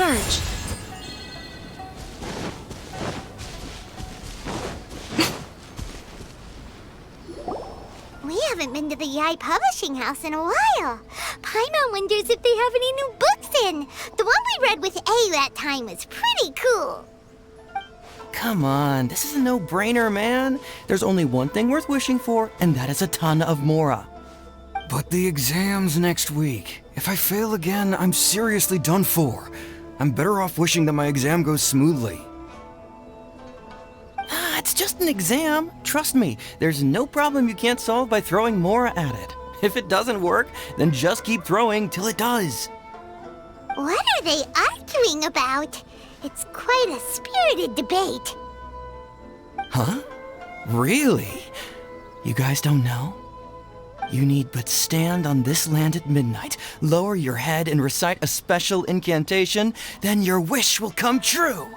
emerge. We haven't been to the Yai Publishing House in a while. Paimon wonders if they have any new books in. The one we read with A that time was pretty cool. Come on, this is a no-brainer, man. There's only one thing worth wishing for, and that is a ton of Mora. But the exam's next week. If I fail again, I'm seriously done for. I'm better off wishing that my exam goes smoothly. It's just an exam. Trust me, there's no problem you can't solve by throwing Mora at it. If it doesn't work, then just keep throwing till it does. What are they arguing about? It's quite a spirited debate. Huh? Really? You guys don't know? You need but stand on this land at midnight, lower your head and recite a special incantation, then your wish will come true.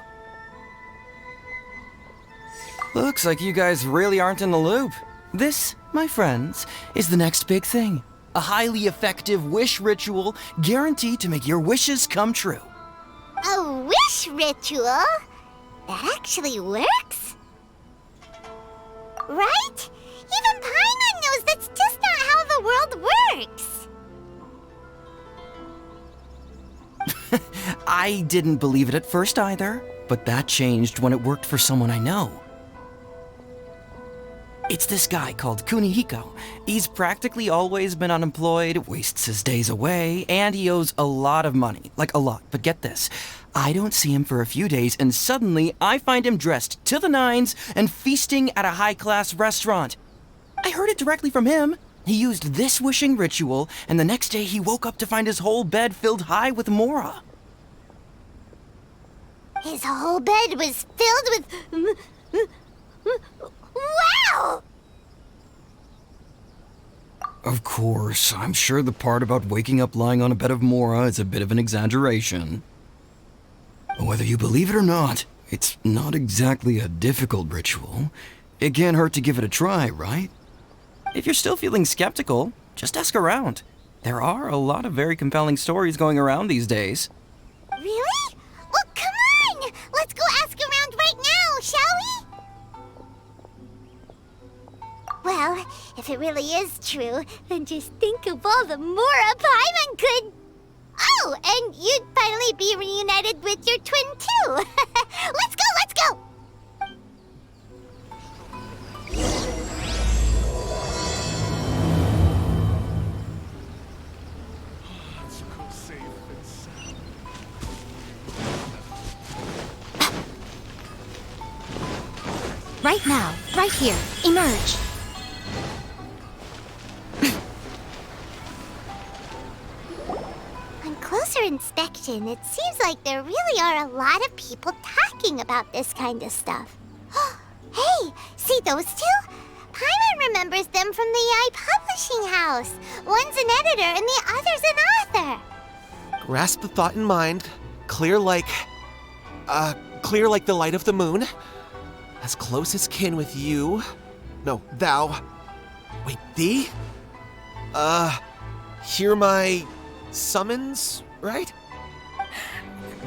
Looks like you guys really aren't in the loop. This, my friends, is the next big thing. A highly effective wish ritual guaranteed to make your wishes come true. A wish ritual? That actually works? Right? Even Paimon knows that's just not how the world works. I didn't believe it at first either, but that changed when it worked for someone I know. It's this guy called Kunihiko. He's practically always been unemployed, wastes his days away, and he owes a lot of money. Like a lot, but get this. I don't see him for a few days, and suddenly I find him dressed to the nines and feasting at a high-class restaurant. I heard it directly from him. He used this wishing ritual, and the next day he woke up to find his whole bed filled high with Mora. His whole bed was filled with... Wow! Of course, I'm sure the part about waking up lying on a bed of Mora is a bit of an exaggeration. Whether you believe it or not, it's not exactly a difficult ritual. It can't hurt to give it a try, right? If you're still feeling skeptical, just ask around. There are a lot of very compelling stories going around these days. Really? Well, come on! Let's go ask around right now, shall we? Well, if it really is true, then just think of all the Mora Paimon could... Oh, and you'd finally be reunited with your twin, too! Let's go, let's go! Right now, right here, emerge. On closer inspection, it seems like there really are a lot of people talking about this kind of stuff. Hey, see those two? Paimon remembers them from the Yai Publishing House. One's an editor and the other's an author. Grasp the thought in mind. Clear like the light of the moon. As close as kin with you. No, thou. Wait, thee? Hear my summons, right?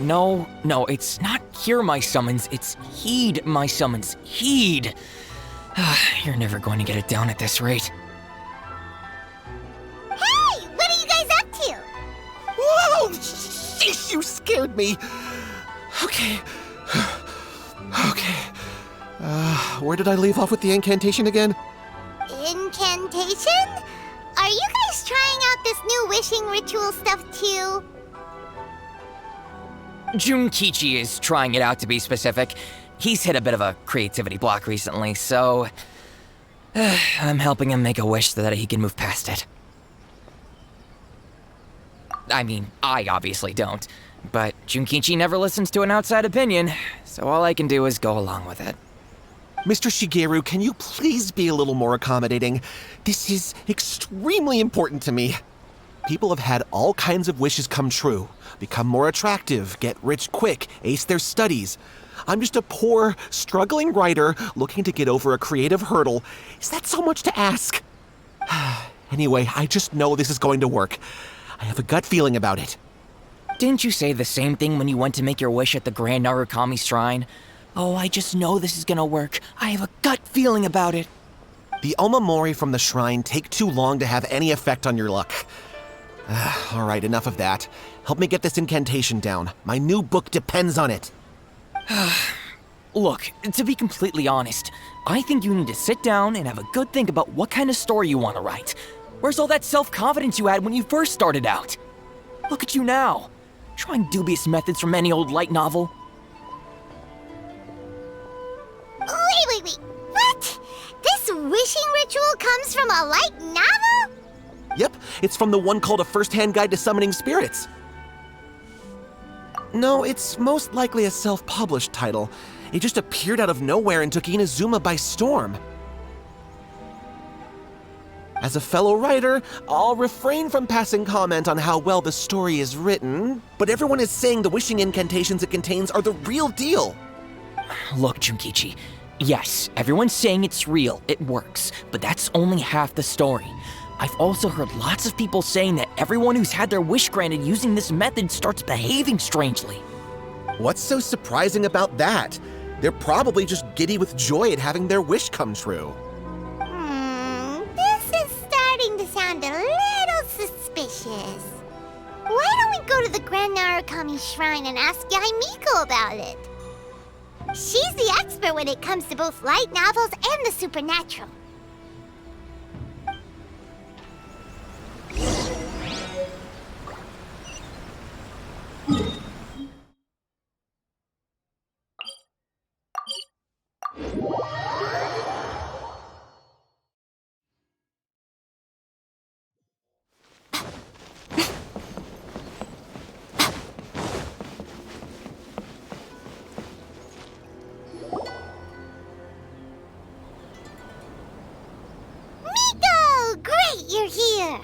No, it's not hear my summons, it's heed my summons. Heed! You're never going to get it down at this rate. Hey, what are you guys up to? Whoa! Sheesh, you scared me! Okay. Where did I leave off with the incantation again? Incantation? Are you guys trying out this new wishing ritual stuff too? Junkichi is trying it out, to be specific. He's hit a bit of a creativity block recently, so... I'm helping him make a wish so that he can move past it. I mean, I obviously don't, but Junkichi never listens to an outside opinion, so all I can do is go along with it. Mr. Shigeru, can you please be a little more accommodating? This is extremely important to me. People have had all kinds of wishes come true. Become more attractive, get rich quick, ace their studies. I'm just a poor, struggling writer looking to get over a creative hurdle. Is that so much to ask? Anyway, I just know this is going to work. I have a gut feeling about it. Didn't you say the same thing when you went to make your wish at the Grand Narukami Shrine? Oh, I just know this is gonna work. I have a gut feeling about it. The Omamori from the shrine take too long to have any effect on your luck. Alright, enough of that. Help me get this incantation down. My new book depends on it. Look, to be completely honest, I think you need to sit down and have a good think about what kind of story you want to write. Where's all that self-confidence you had when you first started out? Look at you now, trying dubious methods from any old light novel. Wait. What? This wishing ritual comes from a light novel? Yep, it's from the one called A First-Hand Guide to Summoning Spirits. No, it's most likely a self-published title. It just appeared out of nowhere and took Inazuma by storm. As a fellow writer, I'll refrain from passing comment on how well the story is written, but everyone is saying the wishing incantations it contains are the real deal. Look, Junkichi, yes, everyone's saying it's real, it works, but that's only half the story. I've also heard lots of people saying that everyone who's had their wish granted using this method starts behaving strangely. What's so surprising about that? They're probably just giddy with joy at having their wish come true. This is starting to sound a little suspicious. Why don't we go to the Grand Narukami Shrine and ask Yaimiko about it? She's the expert when it comes to both light novels and the supernatural. Miko! Great, you're here!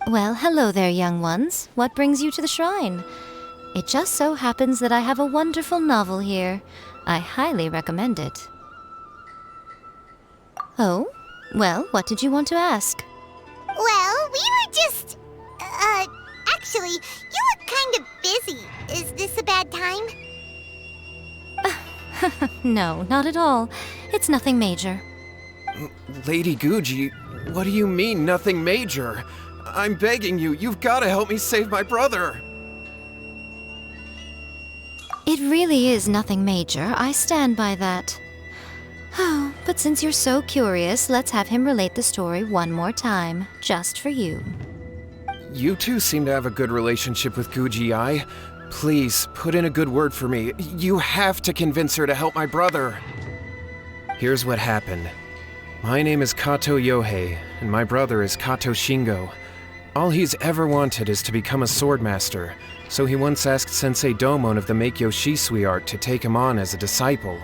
Well, hello there, young ones. What brings you to the shrine? It just so happens that I have a wonderful novel here. I highly recommend it. Oh? Well, what did you want to ask? Well, we were just... actually, you look kind of busy. Is this a bad time? No, not at all. It's nothing major. Lady Guji, what do you mean, nothing major? I'm begging you, you've got to help me save my brother. It really is nothing major. I stand by that. Oh, but since you're so curious, let's have him relate the story one more time, just for you. You two seem to have a good relationship with Guji-ai. Please, put in a good word for me. You have to convince her to help my brother. Here's what happened. My name is Kato Yohei, and my brother is Kato Shingo. All he's ever wanted is to become a swordmaster, so he once asked Sensei Domon of the Meikyo Shisui art to take him on as a disciple.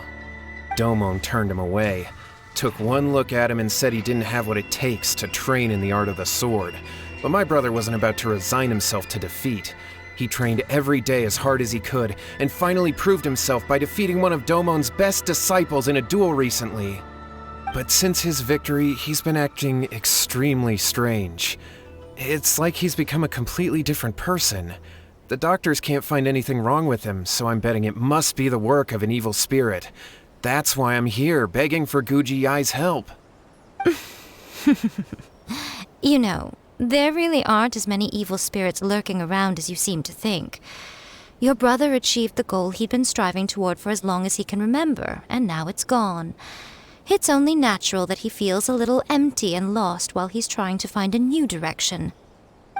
Domon turned him away, took one look at him and said he didn't have what it takes to train in the art of the sword. But my brother wasn't about to resign himself to defeat. He trained every day as hard as he could, and finally proved himself by defeating one of Domon's best disciples in a duel recently. But since his victory, he's been acting extremely strange. It's like he's become a completely different person. The doctors can't find anything wrong with him, so I'm betting it must be the work of an evil spirit. That's why I'm here, begging for Guji-ai's help. You know, there really aren't as many evil spirits lurking around as you seem to think. Your brother achieved the goal he'd been striving toward for as long as he can remember, and now it's gone. It's only natural that he feels a little empty and lost while he's trying to find a new direction.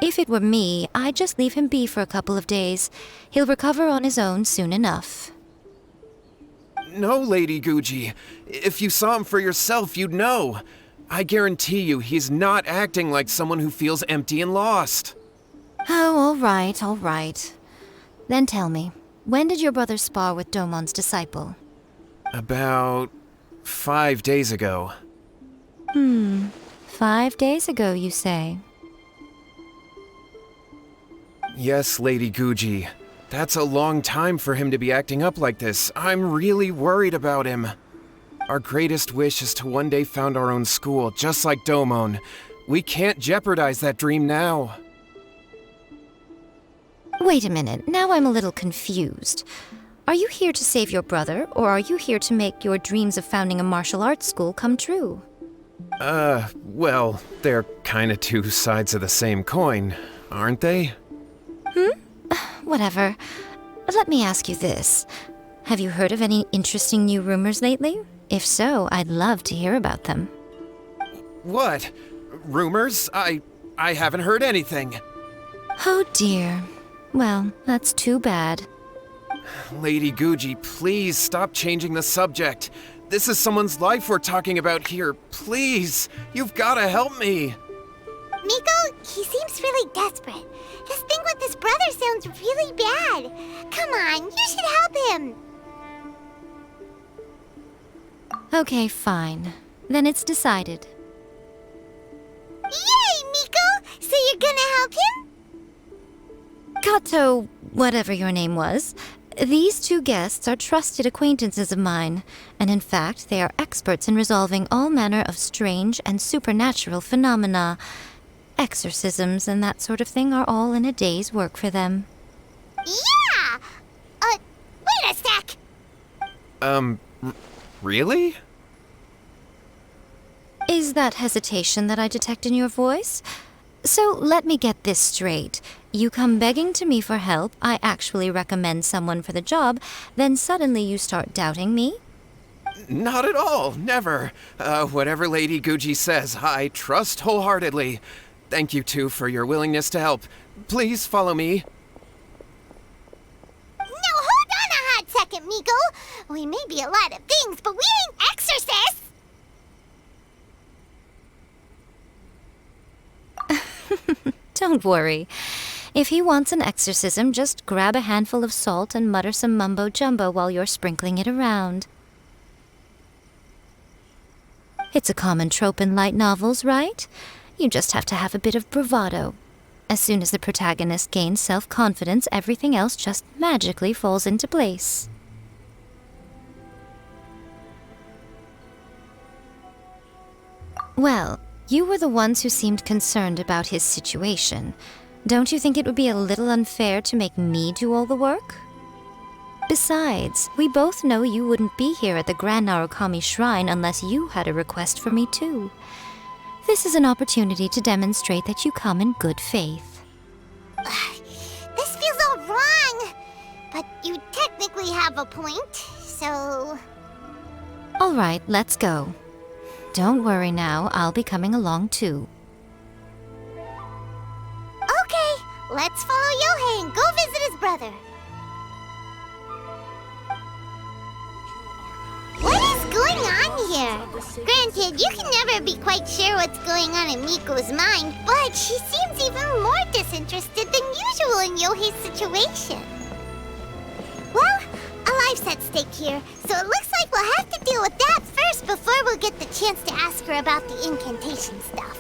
If it were me, I'd just leave him be for a couple of days. He'll recover on his own soon enough. No, Lady Guji. If you saw him for yourself, you'd know. I guarantee you he's not acting like someone who feels empty and lost. Oh, all right. Then tell me, when did your brother spar with Domon's disciple? About 5 days ago. 5 days ago, you say? Yes, Lady Guji. That's a long time for him to be acting up like this. I'm really worried about him. Our greatest wish is to one day found our own school, just like Domon. We can't jeopardize that dream now. Wait a minute, now I'm a little confused. Are you here to save your brother, or are you here to make your dreams of founding a martial arts school come true? Well, they're kinda two sides of the same coin, aren't they? Whatever. Let me ask you this. Have you heard of any interesting new rumors lately? If so, I'd love to hear about them. What? Rumors? I haven't heard anything. Oh dear. Well, that's too bad. Lady Guji, please stop changing the subject. This is someone's life we're talking about here. Please, you've gotta help me. Miko, he seems really desperate. This thing with his brother sounds really bad. Come on, you should help him. Okay, fine. Then it's decided. Yay, Miko! So you're gonna help him? Kato, whatever your name was, these two guests are trusted acquaintances of mine, and in fact, they are experts in resolving all manner of strange and supernatural phenomena. Exorcisms and that sort of thing are all in a day's work for them. Yeah! Wait a sec! Really? Is that hesitation that I detect in your voice? So let me get this straight. You come begging to me for help, I actually recommend someone for the job, then suddenly you start doubting me? Not at all, never. Whatever Lady Guji says, I trust wholeheartedly. Thank you two for your willingness to help. Please follow me. No, hold on a hot second, Miko. We may be a lot of things, but we ain't exorcists! Don't worry. If he wants an exorcism, just grab a handful of salt and mutter some mumbo-jumbo while you're sprinkling it around. It's a common trope in light novels, right? You just have to have a bit of bravado. As soon as the protagonist gains self-confidence, everything else just magically falls into place. Well, you were the ones who seemed concerned about his situation. Don't you think it would be a little unfair to make me do all the work? Besides, we both know you wouldn't be here at the Grand Narukami Shrine unless you had a request for me too. This is an opportunity to demonstrate that you come in good faith. This feels all wrong. But you technically have a point, so... All right, let's go. Don't worry now, I'll be coming along too. Okay, let's follow Yohei and go visit his brother. What is going on here? Granted, you can never be quite sure what's going on in Miko's mind, but she seems even more disinterested than usual in Yohei's situation. Well, a life's at stake here, so it looks like we'll have to deal with that first before we'll get the chance to ask her about the incantation stuff.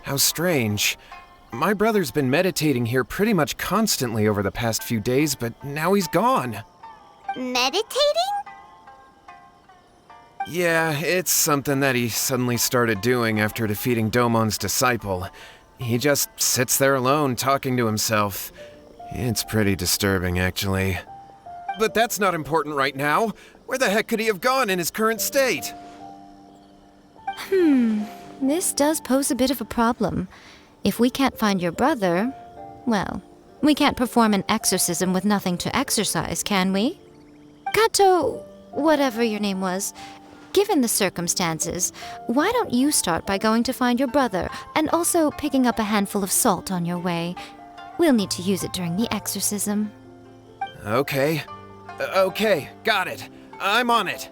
How strange. My brother's been meditating here pretty much constantly over the past few days, but now he's gone. Meditating? Yeah, it's something that he suddenly started doing after defeating Domon's disciple. He just sits there alone, talking to himself. It's pretty disturbing, actually. But that's not important right now. Where the heck could he have gone in his current state? This does pose a bit of a problem. If we can't find your brother, well, we can't perform an exorcism with nothing to exorcise, can we? Kato, whatever your name was, given the circumstances, why don't you start by going to find your brother and also picking up a handful of salt on your way? We'll need to use it during the exorcism. Okay. Okay, got it. I'm on it.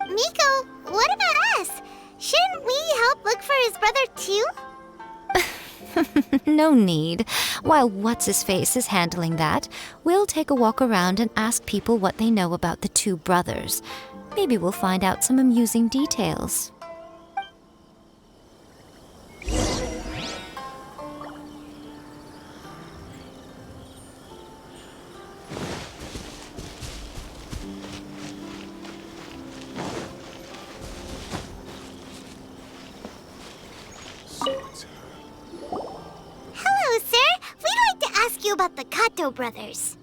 Miko, what about us? Shouldn't we help look for his brother too? No need. While What's-His-Face is handling that, we'll take a walk around and ask people what they know about the two brothers. Maybe we'll find out some amusing details. Hello, sir. We'd like to ask you about the Kato brothers.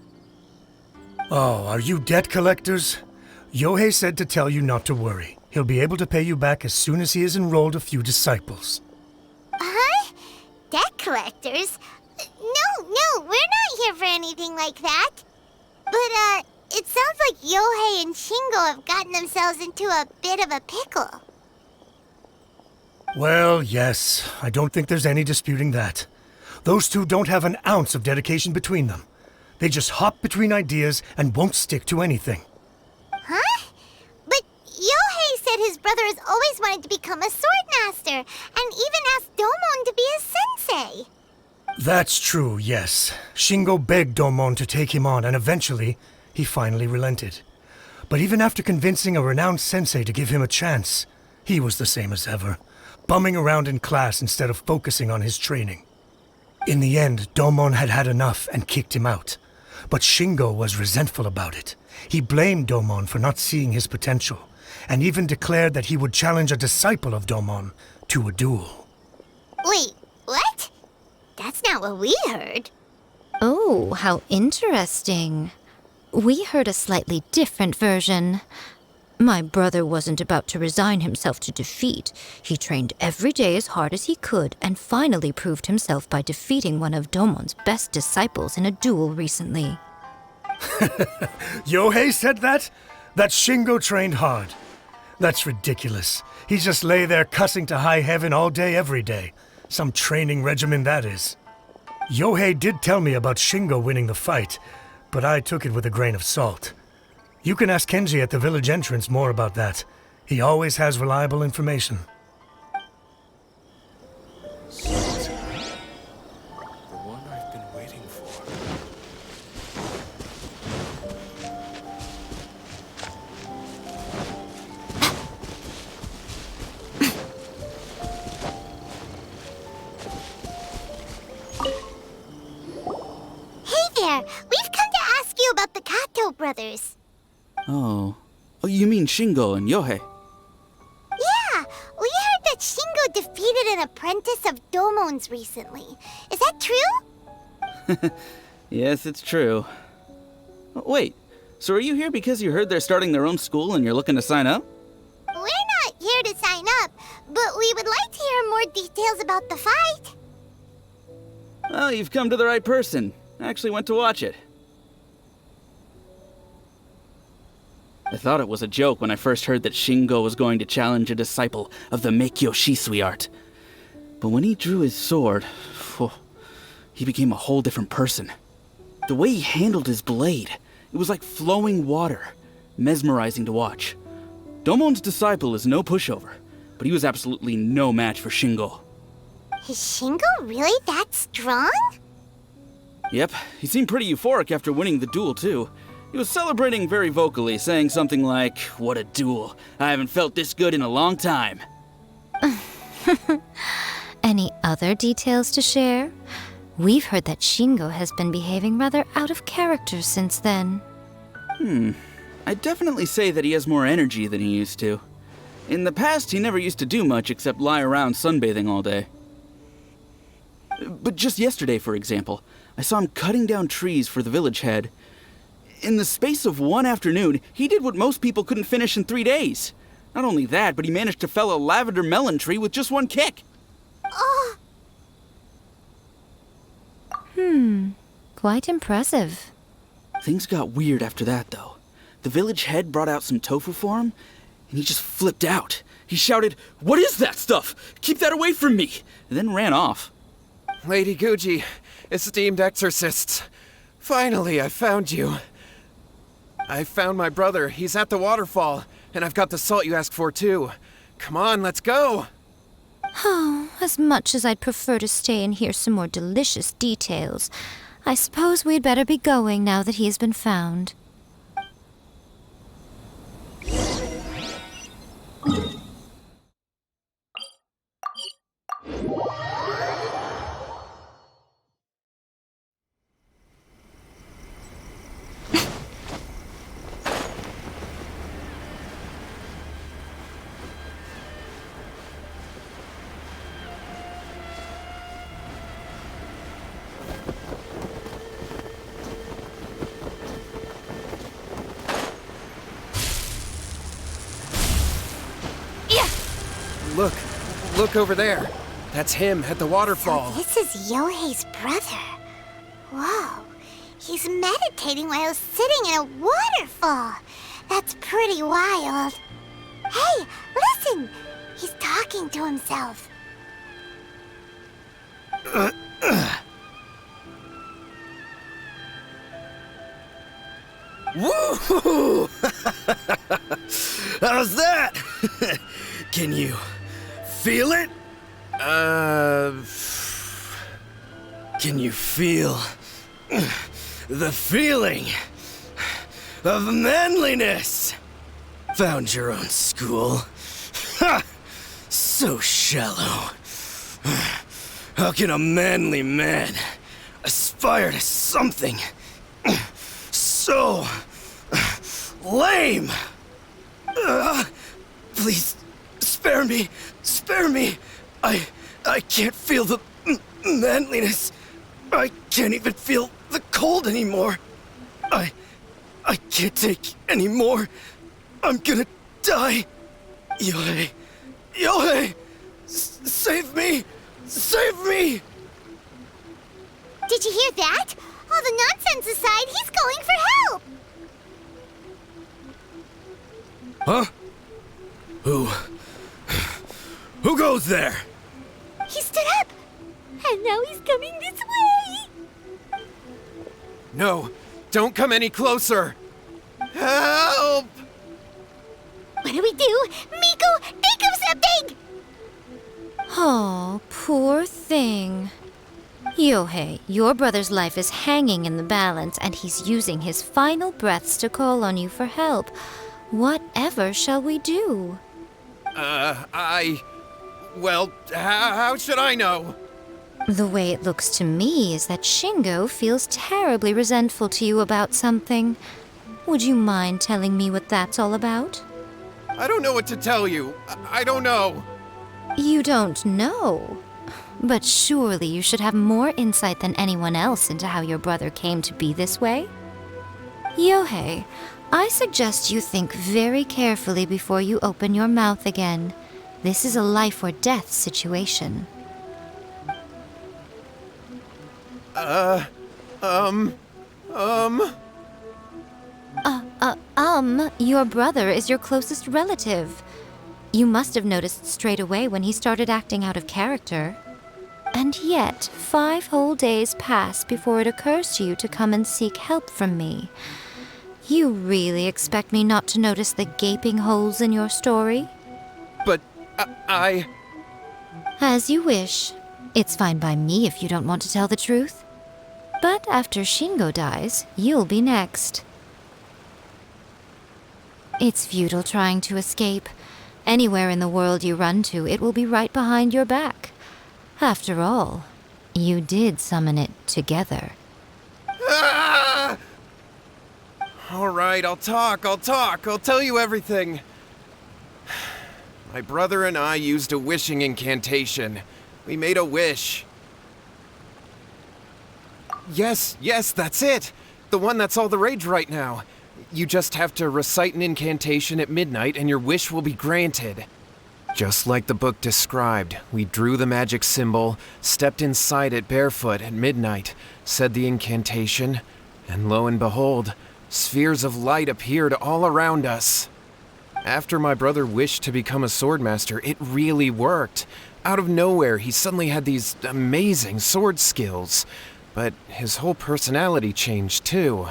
Oh, are you debt collectors? Yohei said to tell you not to worry. He'll be able to pay you back as soon as he has enrolled a few disciples. Huh? Debt collectors? No, we're not here for anything like that. But, it sounds like Yohei and Shingo have gotten themselves into a bit of a pickle. Well, yes, I don't think there's any disputing that. Those two don't have an ounce of dedication between them. They just hop between ideas and won't stick to anything. Huh? But Yohei said his brother has always wanted to become a sword master, and even asked Domon to be his sensei. That's true, yes. Shingo begged Domon to take him on, and eventually, he finally relented. But even after convincing a renowned sensei to give him a chance, he was the same as ever, bumming around in class instead of focusing on his training. In the end, Domon had had enough and kicked him out. But Shingo was resentful about it. He blamed Domon for not seeing his potential, and even declared that he would challenge a disciple of Domon to a duel. Wait, what? That's not what we heard. Oh, how interesting. We heard a slightly different version. My brother wasn't about to resign himself to defeat. He trained every day as hard as he could and finally proved himself by defeating one of Domon's best disciples in a duel recently. Yohei said that? That Shingo trained hard. That's ridiculous. He just lay there cussing to high heaven all day every day. Some training regimen that is. Yohei did tell me about Shingo winning the fight, but I took it with a grain of salt. You can ask Kenji at the village entrance more about that. He always has reliable information. The one I've been waiting for. Hey there, we've come to ask you about the Kato brothers. Oh, you mean Shingo and Yohei? Yeah, we heard that Shingo defeated an apprentice of Domon's recently. Is that true? Yes, it's true. Wait, so are you here because you heard they're starting their own school and you're looking to sign up? We're not here to sign up, but we would like to hear more details about the fight. Well, you've come to the right person. I actually went to watch it. I thought it was a joke when I first heard that Shingo was going to challenge a disciple of the Meikyo Shisui art. But when he drew his sword, he became a whole different person. The way he handled his blade, it was like flowing water, mesmerizing to watch. Domon's disciple is no pushover, but he was absolutely no match for Shingo. Is Shingo really that strong? Yep, he seemed pretty euphoric after winning the duel too. He was celebrating very vocally, saying something like, "What a duel. I haven't felt this good in a long time." Any other details to share? We've heard that Shingo has been behaving rather out of character since then. I'd definitely say that he has more energy than he used to. In the past, he never used to do much except lie around sunbathing all day. But just yesterday, for example, I saw him cutting down trees for the village head. In the space of one afternoon, he did what most people couldn't finish in 3 days. Not only that, but he managed to fell a lavender melon tree with just one kick. Oh, Quite impressive. Things got weird after that, though. The village head brought out some tofu for him, and he just flipped out. He shouted, "What is that stuff? Keep that away from me!" and then ran off. Lady Guji, esteemed exorcists. Finally, I found you. I found my brother. He's at the waterfall, and I've got the salt you asked for, too. Come on, let's go! Oh, as much as I'd prefer to stay and hear some more delicious details, I suppose we'd better be going now that he has been found. Look over there. That's him at the waterfall. So this is Yohei's brother. Whoa. He's meditating while sitting in a waterfall. That's pretty wild. Hey, listen! He's talking to himself. Woo! How's that? Can you feel it? Can you feel the feeling of manliness? Found your own school. Ha! So shallow. How can a manly man aspire to something so lame? Please, spare me. Spare me. I can't feel the manliness. I can't even feel the cold anymore. I can't take any more. I'm gonna die. Yohei. Yohei! Save me! Save me! Did you hear that? All the nonsense aside, he's going for help! Huh? Who goes there? He stood up! And now he's coming this way! No, don't come any closer. Help! What do we do? Miko, think of something! Oh, poor thing. Yohei, your brother's life is hanging in the balance, and he's using his final breaths to call on you for help. Whatever shall we do? Well, how should I know? The way it looks to me is that Shingo feels terribly resentful to you about something. Would you mind telling me what that's all about? I don't know what to tell you. I don't know. You don't know? But surely you should have more insight than anyone else into how your brother came to be this way? Yohei, I suggest you think very carefully before you open your mouth again. This is a life or death situation. Your brother is your closest relative. You must have noticed straight away when he started acting out of character. And yet, 5 whole days pass before it occurs to you to come and seek help from me. You really expect me not to notice the gaping holes in your story? But I... As you wish. It's fine by me if you don't want to tell the truth. But after Shingo dies, you'll be next. It's futile trying to escape. Anywhere in the world you run to, it will be right behind your back. After all, you did summon it together. Ah! All right, I'll talk. I'll tell you everything. My brother and I used a wishing incantation. We made a wish. Yes, that's it. The one that's all the rage right now. You just have to recite an incantation at midnight and your wish will be granted. Just like the book described, we drew the magic symbol, stepped inside it barefoot at midnight, said the incantation, and lo and behold, spheres of light appeared all around us. After my brother wished to become a swordmaster, it really worked. Out of nowhere, he suddenly had these amazing sword skills, but his whole personality changed too.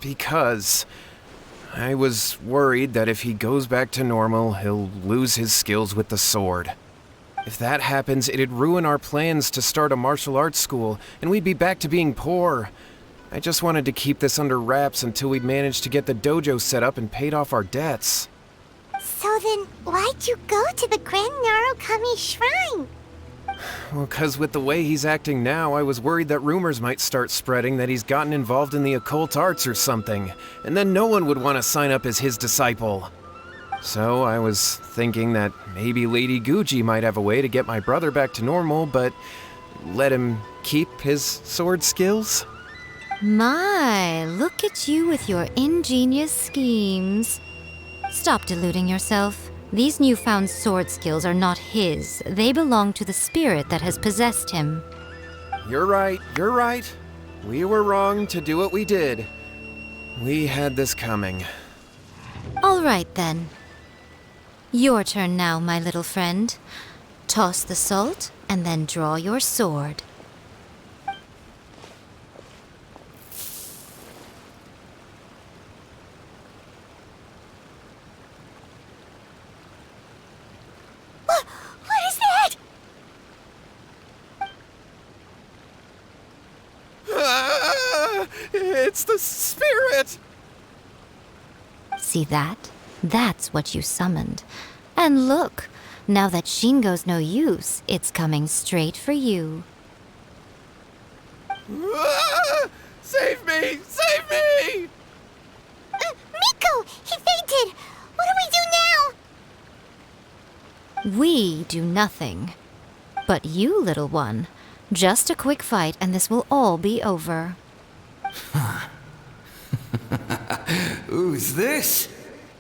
Because I was worried that if he goes back to normal, he'll lose his skills with the sword. If that happens, it'd ruin our plans to start a martial arts school, and we'd be back to being poor. I just wanted to keep this under wraps until we'd managed to get the dojo set up and paid off our debts. So then, why'd you go to the Grand Narukami Shrine? Well, 'cause with the way he's acting now, I was worried that rumors might start spreading that he's gotten involved in the occult arts or something, and then no one would want to sign up as his disciple. So I was thinking that maybe Lady Guji might have a way to get my brother back to normal, but let him keep his sword skills? My, look at you with your ingenious schemes. Stop deluding yourself. These newfound sword skills are not his. They belong to the spirit that has possessed him. You're right, you're right. We were wrong to do what we did. We had this coming. All right, then. Your turn now, my little friend. Toss the salt, and then draw your sword. What is that? It's the spirit! See that? That's what you summoned. And look, now that Shingo's no use, it's coming straight for you. Save me! Save me! Miko! He fainted! What do we do now? We do nothing. But you, little one, just a quick fight and this will all be over. Who's this?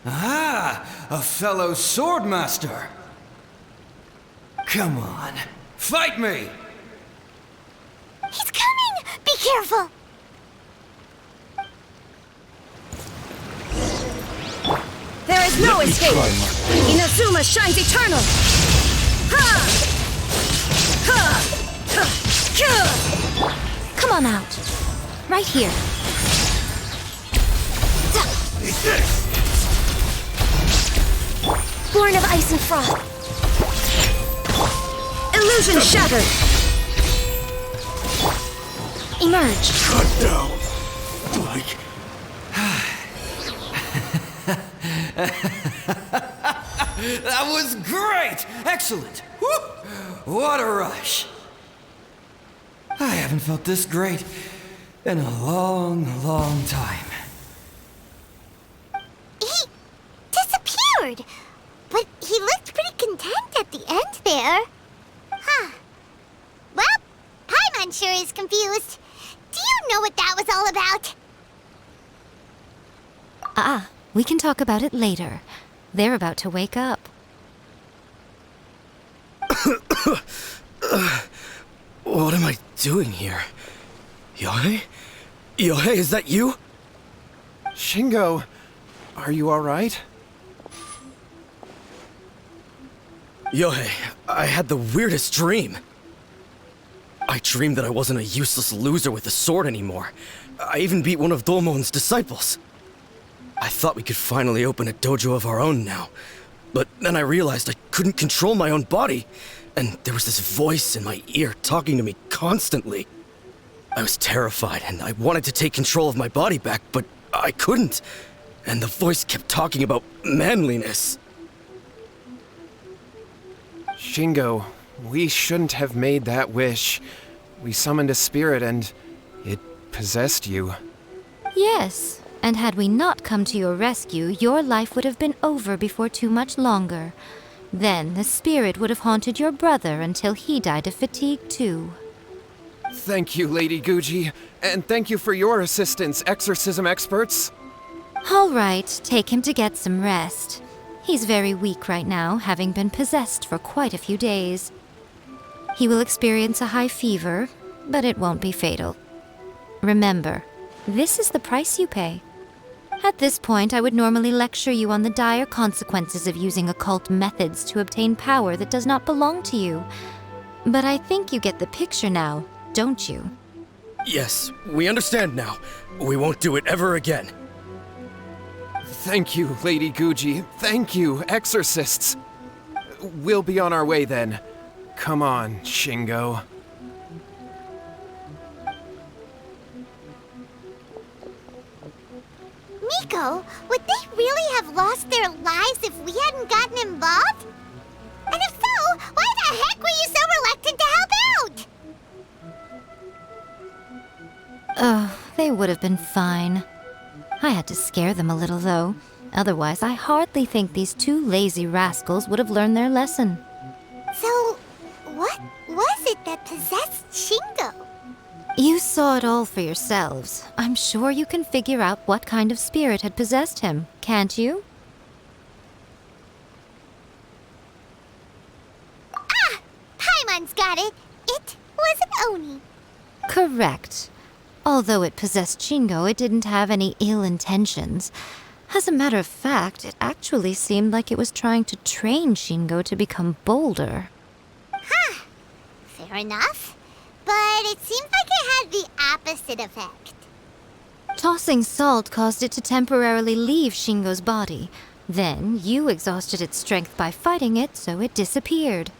Ah, a fellow swordmaster. Come on, fight me! He's coming! Be careful! There is no escape! Inazuma shines eternal! Ha! Ha! Ha! Come on out. Right here. Born of ice and froth! Illusion shattered! Emerge. Cut down. Like... That was great! Excellent! Whoop! What a rush! I haven't felt this great in a long, long time. He disappeared! But he looked pretty content at the end there. Huh. Well, Paimon sure is confused. Do you know what that was all about? We can talk about it later. They're about to wake up. What am I doing here? Yohei? Yohei, is that you? Shingo, are you alright? Yohei, I had the weirdest dream. I dreamed that I wasn't a useless loser with a sword anymore. I even beat one of Domon's disciples. I thought we could finally open a dojo of our own now. But then I realized I couldn't control my own body, and there was this voice in my ear talking to me constantly. I was terrified, and I wanted to take control of my body back, but I couldn't. And the voice kept talking about manliness. Shingo, we shouldn't have made that wish. We summoned a spirit and it possessed you. Yes, and had we not come to your rescue, your life would have been over before too much longer. Then the spirit would have haunted your brother until he died of fatigue too. Thank you, Lady Guji, and thank you for your assistance, exorcism experts. All right, take him to get some rest. He's very weak right now, having been possessed for quite a few days. He will experience a high fever, but it won't be fatal. Remember, this is the price you pay. At this point, I would normally lecture you on the dire consequences of using occult methods to obtain power that does not belong to you. But I think you get the picture now, don't you? Yes, we understand now. We won't do it ever again. Thank you, Lady Guji. Thank you, exorcists. We'll be on our way then. Come on, Shingo. Nico, would they really have lost their lives if we hadn't gotten involved? And if so, why the heck were you so reluctant to help out? They would have been fine. I had to scare them a little, though. Otherwise, I hardly think these two lazy rascals would have learned their lesson. So, what was it that possessed Shingo? You saw it all for yourselves. I'm sure you can figure out what kind of spirit had possessed him, can't you? Ah! Paimon's got it. It was an Oni. Correct. Although it possessed Shingo, it didn't have any ill intentions. As a matter of fact, it actually seemed like it was trying to train Shingo to become bolder. Huh. Fair enough. But it seems like it had the opposite effect. Tossing salt caused it to temporarily leave Shingo's body. Then, you exhausted its strength by fighting it, so it disappeared.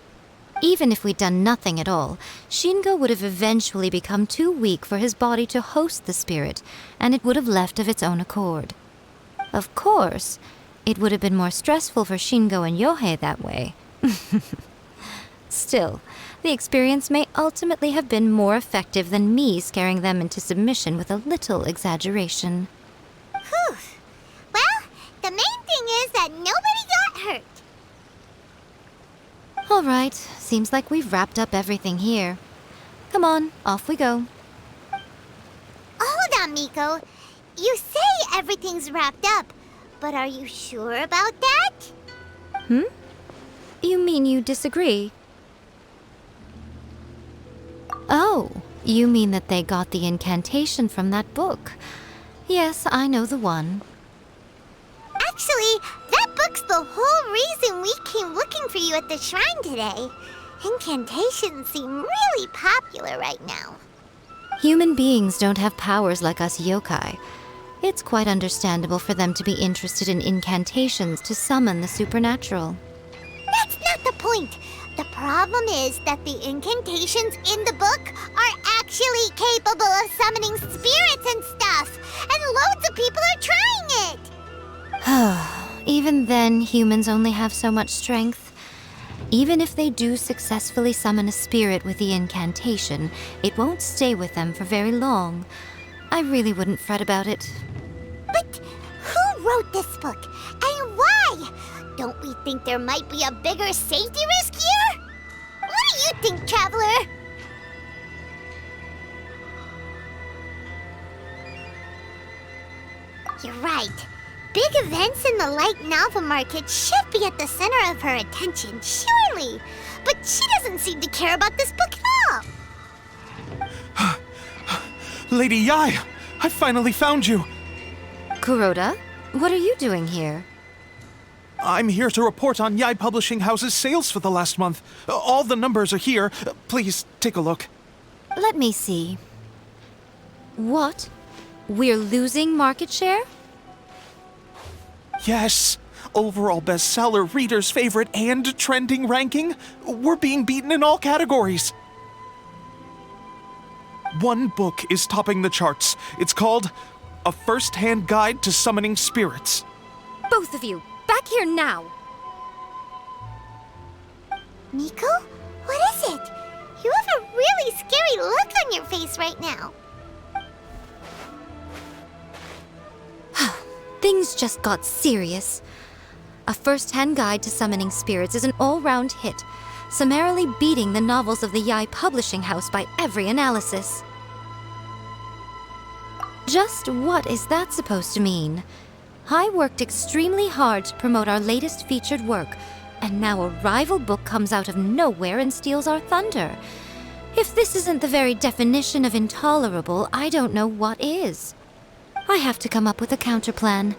Even if we'd done nothing at all, Shingo would have eventually become too weak for his body to host the spirit, and it would have left of its own accord. Of course, it would have been more stressful for Shingo and Yohei that way. Still, the experience may ultimately have been more effective than me scaring them into submission with a little exaggeration. Whew. Well, the main thing is that nobody got hurt. All right, seems like we've wrapped up everything here. Come on, off we go. Hold on, Miko. You say everything's wrapped up, but are you sure about that? You mean you disagree? Oh, you mean that they got the incantation from that book. Yes, I know the one. Actually, that book's the whole reason we came looking for you at the shrine today. Incantations seem really popular right now. Human beings don't have powers like us yokai. It's quite understandable for them to be interested in incantations to summon the supernatural. That's not the point. The problem is that the incantations in the book are actually capable of summoning spirits and stuff, and loads of people are trying it. Even then, humans only have so much strength. Even if they do successfully summon a spirit with the incantation, it won't stay with them for very long. I really wouldn't fret about it. But who wrote this book, and why? Don't we think there might be a bigger safety risk here? What do you think, Traveler? You're right. Big events in the light novel market should be at the center of her attention, surely. But she doesn't seem to care about this book at all. Lady Yai, I finally found you. Kuroda, what are you doing here? I'm here to report on Yai Publishing House's sales for the last month. All the numbers are here. Please take a look. Let me see. What? We're losing market share? Yes. Overall bestseller, reader's favorite, and trending ranking. We're being beaten in all categories. One book is topping the charts. It's called A First-Hand Guide to Summoning Spirits. Both of you, back here now! Nico? What is it? You have a really scary look on your face right now. Things just got serious. A First-Hand Guide to Summoning Spirits is an all-round hit, summarily beating the novels of the Yai Publishing House by every analysis. Just what is that supposed to mean? I worked extremely hard to promote our latest featured work, and now a rival book comes out of nowhere and steals our thunder. If this isn't the very definition of intolerable, I don't know what is. I have to come up with a counterplan,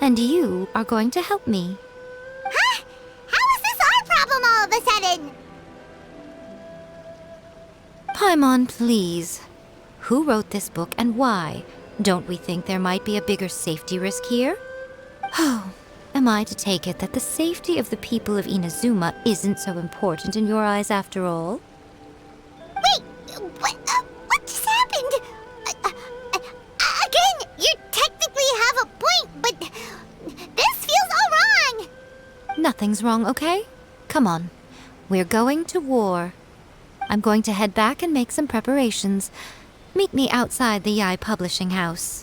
and you are going to help me. Huh? How is this our problem all of a sudden? Paimon, please. Who wrote this book and why? Don't we think there might be a bigger safety risk here? Oh, am I to take it that the safety of the people of Inazuma isn't so important in your eyes after all? Wait, what just happened? Again, you technically have a point, but this feels all wrong. Nothing's wrong, okay? Come on. We're going to war. I'm going to head back and make some preparations. Meet me outside the Yai Publishing House.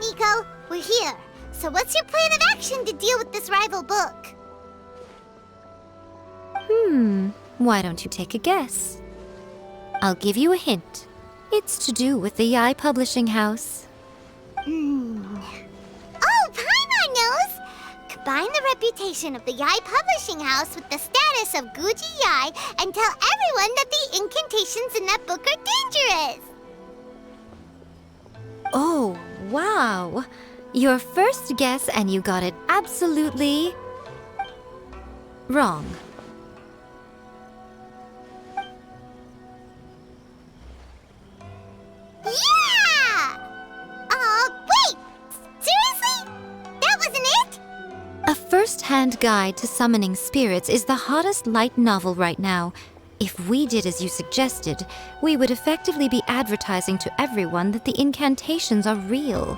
Nico, we're here. So what's your plan of action to deal with this rival book? Why don't you take a guess? I'll give you a hint. It's to do with the Yai Publishing House. Oh, Paimon knows! Combine the reputation of the Yai Publishing House with the status of Guji Yai and tell everyone that the incantations in that book are dangerous! Oh, wow. Your first guess and you got it absolutely wrong. Yeah! Wait! Seriously? That wasn't it? A first-hand guide to summoning spirits is the hottest light novel right now. If we did as you suggested, we would effectively be advertising to everyone that the incantations are real.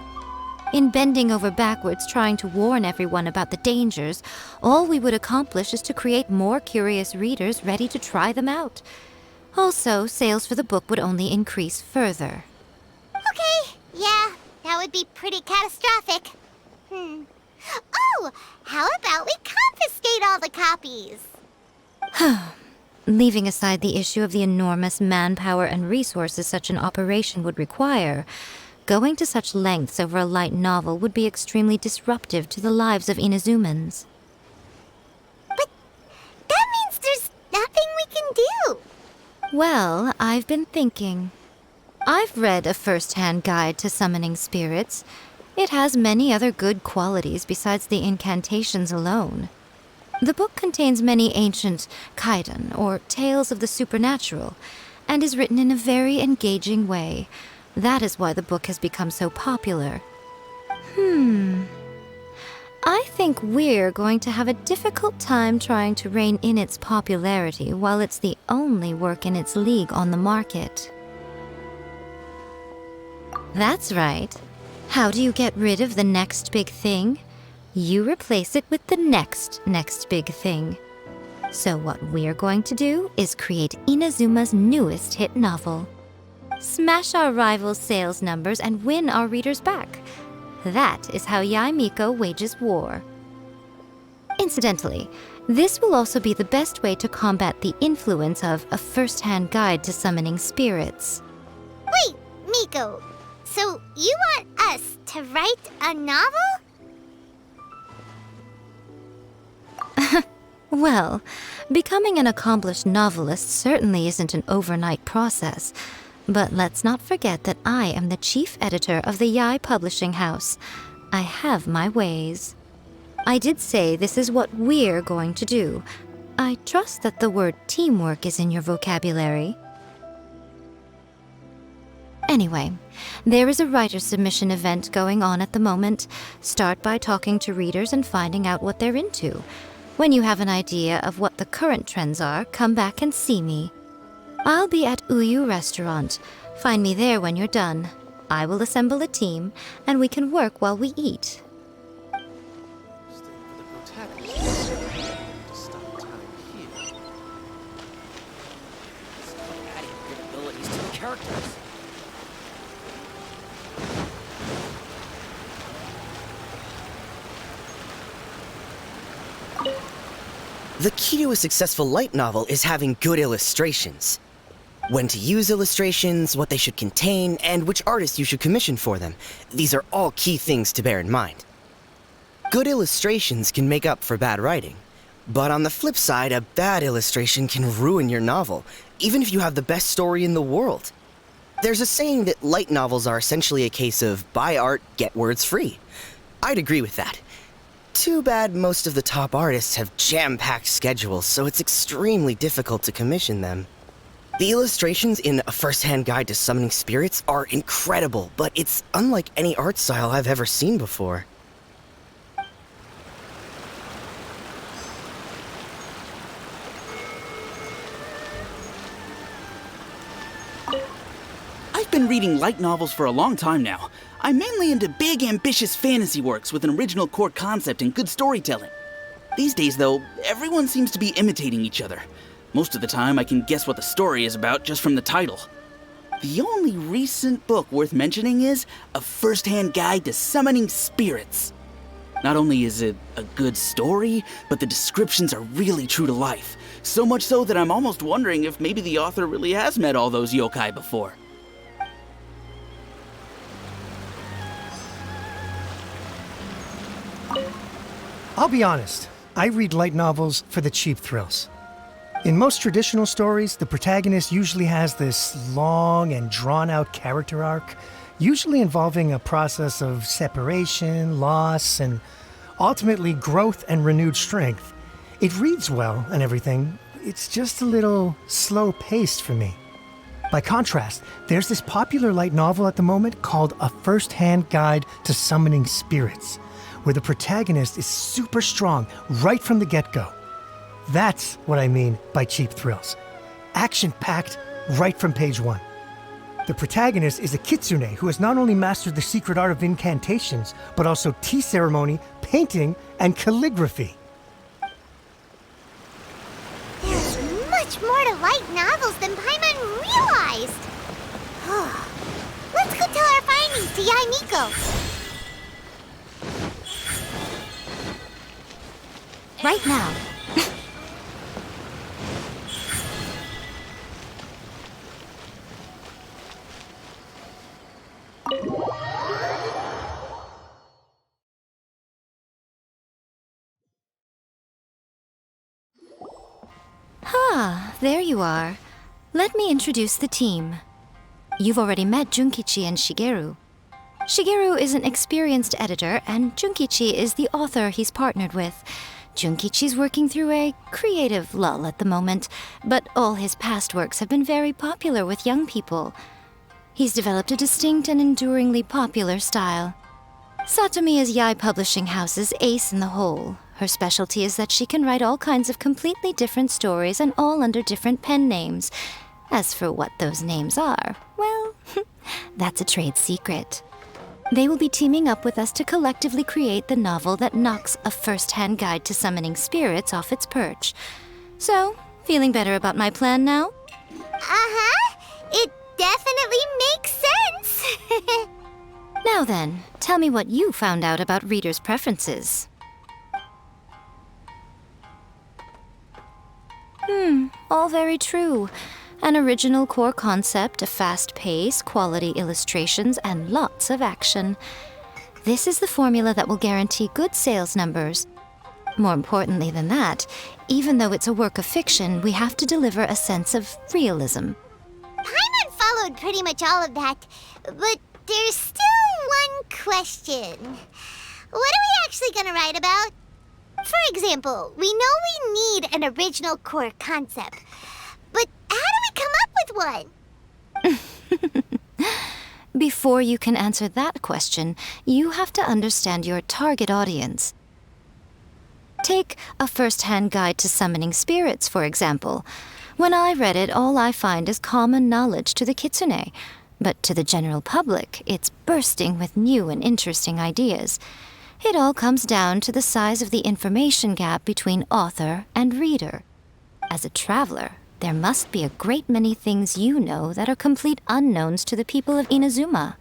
In bending over backwards trying to warn everyone about the dangers, all we would accomplish is to create more curious readers ready to try them out. Also, sales for the book would only increase further. Okay, yeah, that would be pretty catastrophic. Oh, how about we confiscate all the copies? Leaving aside the issue of the enormous manpower and resources such an operation would require, going to such lengths over a light novel would be extremely disruptive to the lives of Inazumans. But that means there's nothing we can do. Well, I've been thinking. I've read a first-hand guide to summoning spirits. It has many other good qualities besides the incantations alone. The book contains many ancient kaidan, or tales of the supernatural, and is written in a very engaging way. That is why the book has become so popular. I think we're going to have a difficult time trying to rein in its popularity while it's the only work in its league on the market. That's right. How do you get rid of the next big thing? You replace it with the next big thing. So what we're going to do is create Inazuma's newest hit novel. Smash our rivals' sales numbers and win our readers back. That is how Yae Miko wages war. Incidentally, this will also be the best way to combat the influence of a first-hand guide to summoning spirits. Wait, Miko, so you want us to write a novel? Well, becoming an accomplished novelist certainly isn't an overnight process. But let's not forget that I am the chief editor of the Yai Publishing House. I have my ways. I did say this is what we're going to do. I trust that the word teamwork is in your vocabulary. Anyway, there is a writer submission event going on at the moment. Start by talking to readers and finding out what they're into. When you have an idea of what the current trends are, come back and see me. I'll be at Uyu Restaurant. Find me there when you're done. I will assemble a team, and we can work while we eat. The key to a successful light novel is having good illustrations. When to use illustrations, what they should contain, and which artist you should commission for them. These are all key things to bear in mind. Good illustrations can make up for bad writing. But on the flip side, a bad illustration can ruin your novel, even if you have the best story in the world. There's a saying that light novels are essentially a case of buy art, get words free. I'd agree with that. Too bad most of the top artists have jam-packed schedules, so it's extremely difficult to commission them. The illustrations in A First-Hand Guide to Summoning Spirits are incredible, but it's unlike any art style I've ever seen before. I've been reading light novels for a long time now. I'm mainly into big, ambitious fantasy works with an original core concept and good storytelling. These days, though, everyone seems to be imitating each other. Most of the time, I can guess what the story is about just from the title. The only recent book worth mentioning is A First-Hand Guide to Summoning Spirits. Not only is it a good story, but the descriptions are really true to life. So much so that I'm almost wondering if maybe the author really has met all those yokai before. I'll be honest, I read light novels for the cheap thrills. In most traditional stories, the protagonist usually has this long and drawn-out character arc, usually involving a process of separation, loss, and ultimately growth and renewed strength. It reads well and everything, it's just a little slow-paced for me. By contrast, there's this popular light novel at the moment called A First-Hand Guide to Summoning Spirits, where the protagonist is super strong right from the get-go. That's what I mean by cheap thrills. Action-packed right from page one. The protagonist is a kitsune who has not only mastered the secret art of incantations, but also tea ceremony, painting, and calligraphy. There's much more to light novels than Paimon realized. Let's go tell our findings to Yai Miko. Right now. There you are. Let me introduce the team. You've already met Junkichi and Shigeru. Shigeru is an experienced editor, and Junkichi is the author he's partnered with. Junkichi's working through a creative lull at the moment, but all his past works have been very popular with young people. He's developed a distinct and enduringly popular style. Satomi is Yai Publishing House's ace in the hole. Her specialty is that she can write all kinds of completely different stories and all under different pen names. As for what those names are, well, that's a trade secret. They will be teaming up with us to collectively create the novel that knocks A First-Hand Guide to Summoning Spirits off its perch. So, feeling better about my plan now? Uh-huh. It definitely makes sense. Now then, tell me what you found out about readers' preferences. All very true. An original core concept, a fast pace, quality illustrations, and lots of action. This is the formula that will guarantee good sales numbers. More importantly than that, even though it's a work of fiction, we have to deliver a sense of realism. Paimon followed pretty much all of that, but there's still one question. What are we actually gonna write about? For example, we know we need an original core concept, but how do we come up with one? Before you can answer that question, you have to understand your target audience. Take A First-Hand Guide to Summoning Spirits, for example. When I read it, all I find is common knowledge to the kitsune. But to the general public, it's bursting with new and interesting ideas. It all comes down to the size of the information gap between author and reader. As a traveler, there must be a great many things you know that are complete unknowns to the people of Inazuma.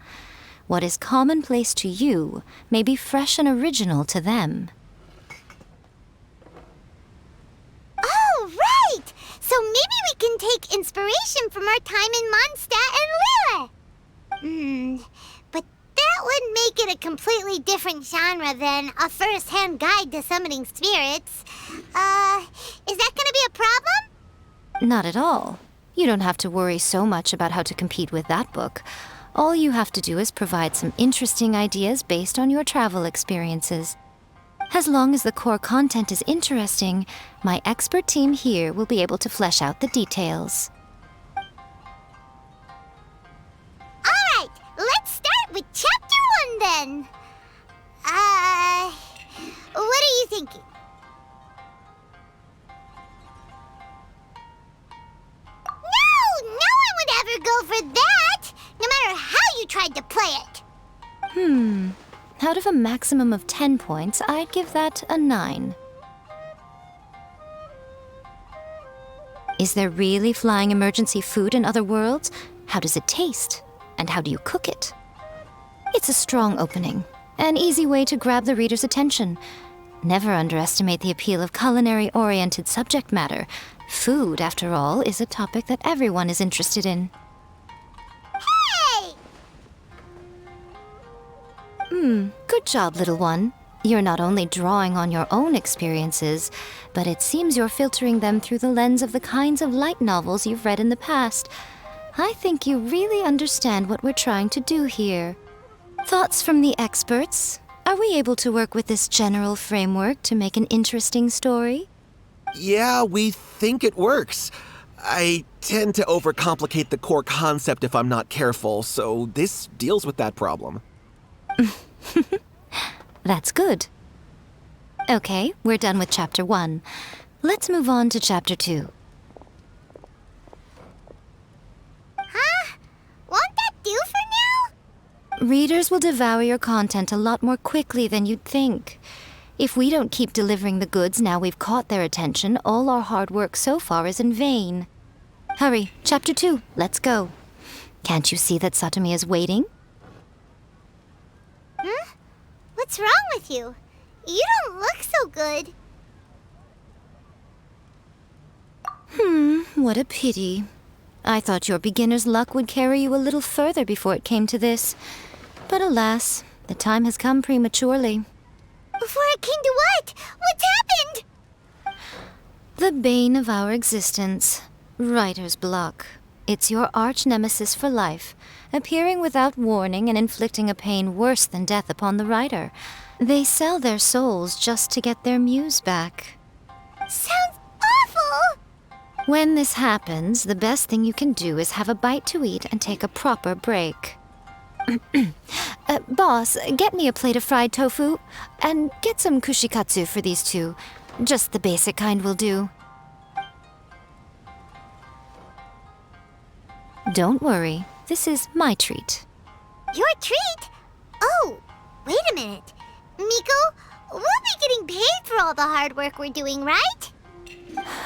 What is commonplace to you may be fresh and original to them. Oh, right! So maybe we can take inspiration from our time in Mondstadt and Lille. But that that would make it a completely different genre than a first-hand guide to summoning spirits. Is that gonna be a problem? Not at all. You don't have to worry so much about how to compete with that book. All you have to do is provide some interesting ideas based on your travel experiences. As long as the core content is interesting, my expert team here will be able to flesh out the details. Alright, let's start with Chapter 1 then. What are you thinking? No one would ever go for that, no matter how you tried to play it. Out of a maximum of 10 points, I'd give that a 9. Is there really flying emergency food in other worlds? How does it taste? And how do you cook it? It's a strong opening, an easy way to grab the reader's attention. Never underestimate the appeal of culinary-oriented subject matter. Food, after all, is a topic that everyone is interested in. Hey! Good job, little one. You're not only drawing on your own experiences, but it seems you're filtering them through the lens of the kinds of light novels you've read in the past. I think you really understand what we're trying to do here. Thoughts from the experts? Are we able to work with this general framework to make an interesting story? Yeah, we think it works. I tend to overcomplicate the core concept if I'm not careful, so this deals with that problem. That's good. Okay, we're done with Chapter 1. Let's move on to Chapter 2. Huh? Won't that do for now? Readers will devour your content a lot more quickly than you'd think. If we don't keep delivering the goods now we've caught their attention, all our hard work so far is in vain. Hurry, Chapter 2, let's go. Can't you see that Satomi is waiting? Huh? What's wrong with you? You don't look so good. What a pity. I thought your beginner's luck would carry you a little further before it came to this. But alas, the time has come prematurely. Before it came to what? What's happened? The bane of our existence, writer's block. It's your arch-nemesis for life, appearing without warning and inflicting a pain worse than death upon the writer. They sell their souls just to get their muse back. Sounds awful! When this happens, the best thing you can do is have a bite to eat and take a proper break. Boss, get me a plate of fried tofu, and get some kushikatsu for these two. Just the basic kind will do. Don't worry, this is my treat. Your treat? Oh, wait a minute. Miko, we'll be getting paid for all the hard work we're doing, right?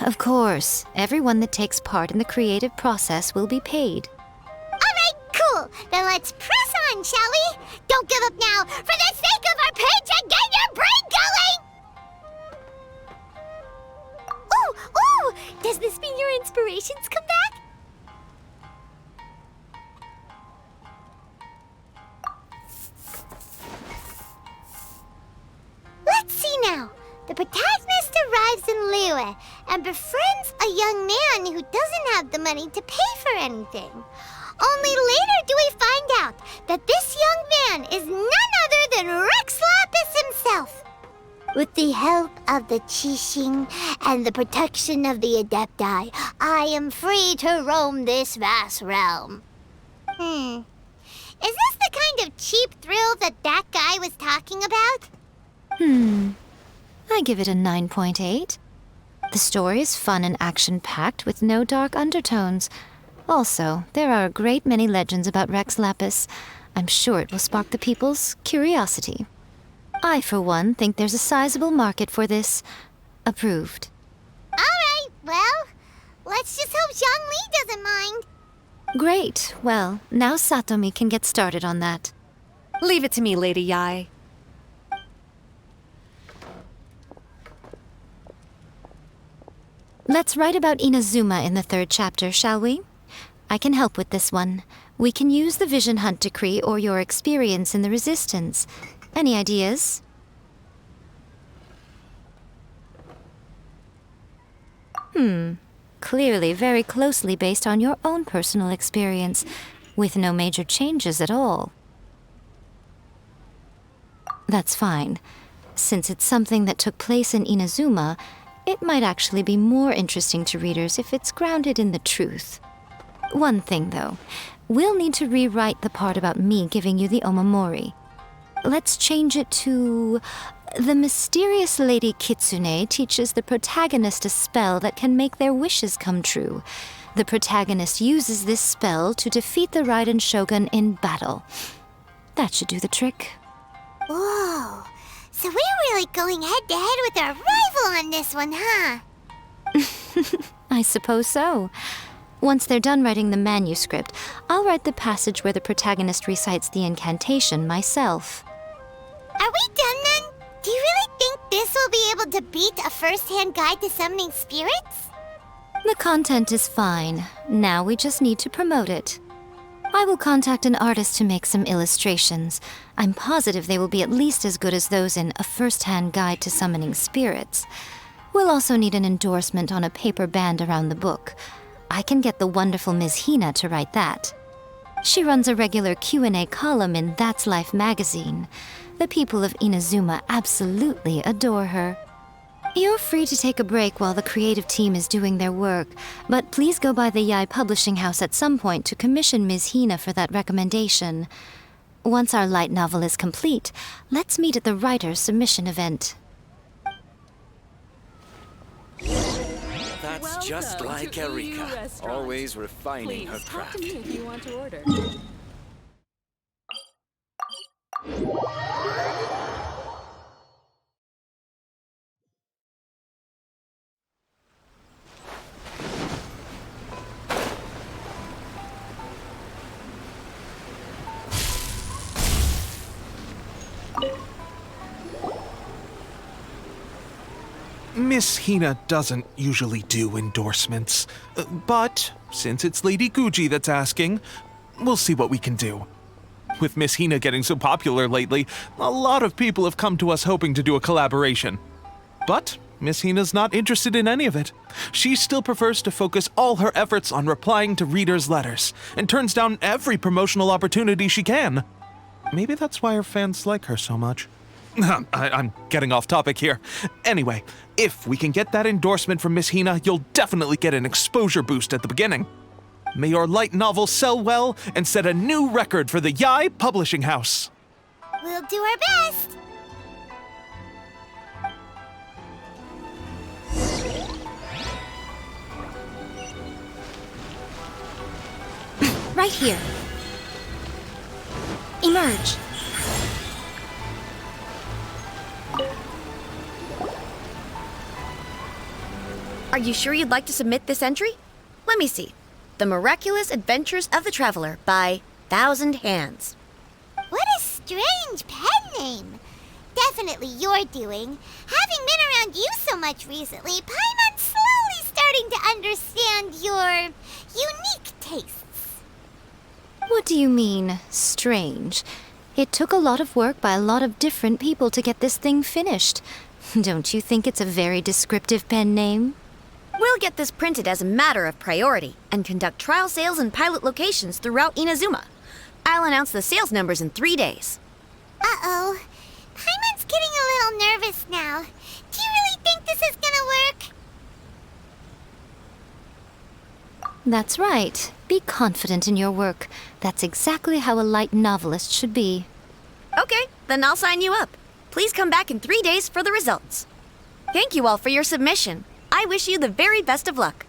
Of course, everyone that takes part in the creative process will be paid. Alright, cool. Then let's press on, shall we? Don't give up now. For the sake of our paycheck, get your brain going! Ooh! Does this mean your inspirations come back? Let's see now. The protagonist arrives in Liyue and befriends a young man who doesn't have the money to pay for anything. Only later do we find out that this young man is none other than Rex Lapis himself. With the help of the Qixing and the protection of the Adepti, I am free to roam this vast realm. Is this the kind of cheap thrill that guy was talking about? I give it a 9.8. The story is fun and action-packed with no dark undertones. Also, there are a great many legends about Rex Lapis. I'm sure it will spark the people's curiosity. I, for one, think there's a sizable market for this. Approved. Alright, well, let's just hope Zhongli doesn't mind. Great. Well, now Satomi can get started on that. Leave it to me, Lady Yai. Let's write about Inazuma in the 3rd chapter, shall we? I can help with this one. We can use the Vision Hunt Decree or your experience in the Resistance. Any ideas? Clearly very closely based on your own personal experience, with no major changes at all. That's fine. Since it's something that took place in Inazuma, it might actually be more interesting to readers if it's grounded in the truth. One thing, though. We'll need to rewrite the part about me giving you the Omamori. Let's change it to... The mysterious Lady Kitsune teaches the protagonist a spell that can make their wishes come true. The protagonist uses this spell to defeat the Raiden Shogun in battle. That should do the trick. Whoa. So we're really going head-to-head with our rival on this one, huh? I suppose so. Once they're done writing the manuscript, I'll write the passage where the protagonist recites the incantation myself. Are we done then? Do you really think this will be able to beat a first-hand guide to summoning spirits? The content is fine. Now we just need to promote it. I will contact an artist to make some illustrations. I'm positive they will be at least as good as those in A First-Hand Guide to Summoning Spirits. We'll also need an endorsement on a paper band around the book. I can get the wonderful Ms. Hina to write that. She runs a regular Q&A column in That's Life magazine. The people of Inazuma absolutely adore her. You're free to take a break while the creative team is doing their work, but please go by the Yai Publishing House at some point to commission Ms. Hina for that recommendation. Once our light novel is complete, let's meet at the writer's submission event. That's just like Erika, always refining her craft. Talk to me if you want to order. Miss Hina doesn't usually do endorsements, but since it's Lady Guji that's asking, we'll see what we can do. With Miss Hina getting so popular lately, a lot of people have come to us hoping to do a collaboration. But Miss Hina's not interested in any of it. She still prefers to focus all her efforts on replying to readers' letters, and turns down every promotional opportunity she can. Maybe that's why her fans like her so much. I'm getting off topic here. Anyway, if we can get that endorsement from Miss Hina, you'll definitely get an exposure boost at the beginning. May your light novel sell well and set a new record for the Yai Publishing House. We'll do our best. Right here. Emerge. Are you sure you'd like to submit this entry? Let me see. The Miraculous Adventures of the Traveler by Thousand Hands. What a strange pen name. Definitely your doing. Having been around you so much recently, Paimon's slowly starting to understand your unique tastes. What do you mean, strange? It took a lot of work by a lot of different people to get this thing finished. Don't you think it's a very descriptive pen name? We'll get this printed as a matter of priority and conduct trial sales in pilot locations throughout Inazuma. I'll announce the sales numbers in 3 days. Uh-oh. Paimon's getting a little nervous now. Do you really think this is gonna work? That's right. Be confident in your work. That's exactly how a light novelist should be. Okay, then I'll sign you up. Please come back in 3 days for the results. Thank you all for your submission. I wish you the very best of luck.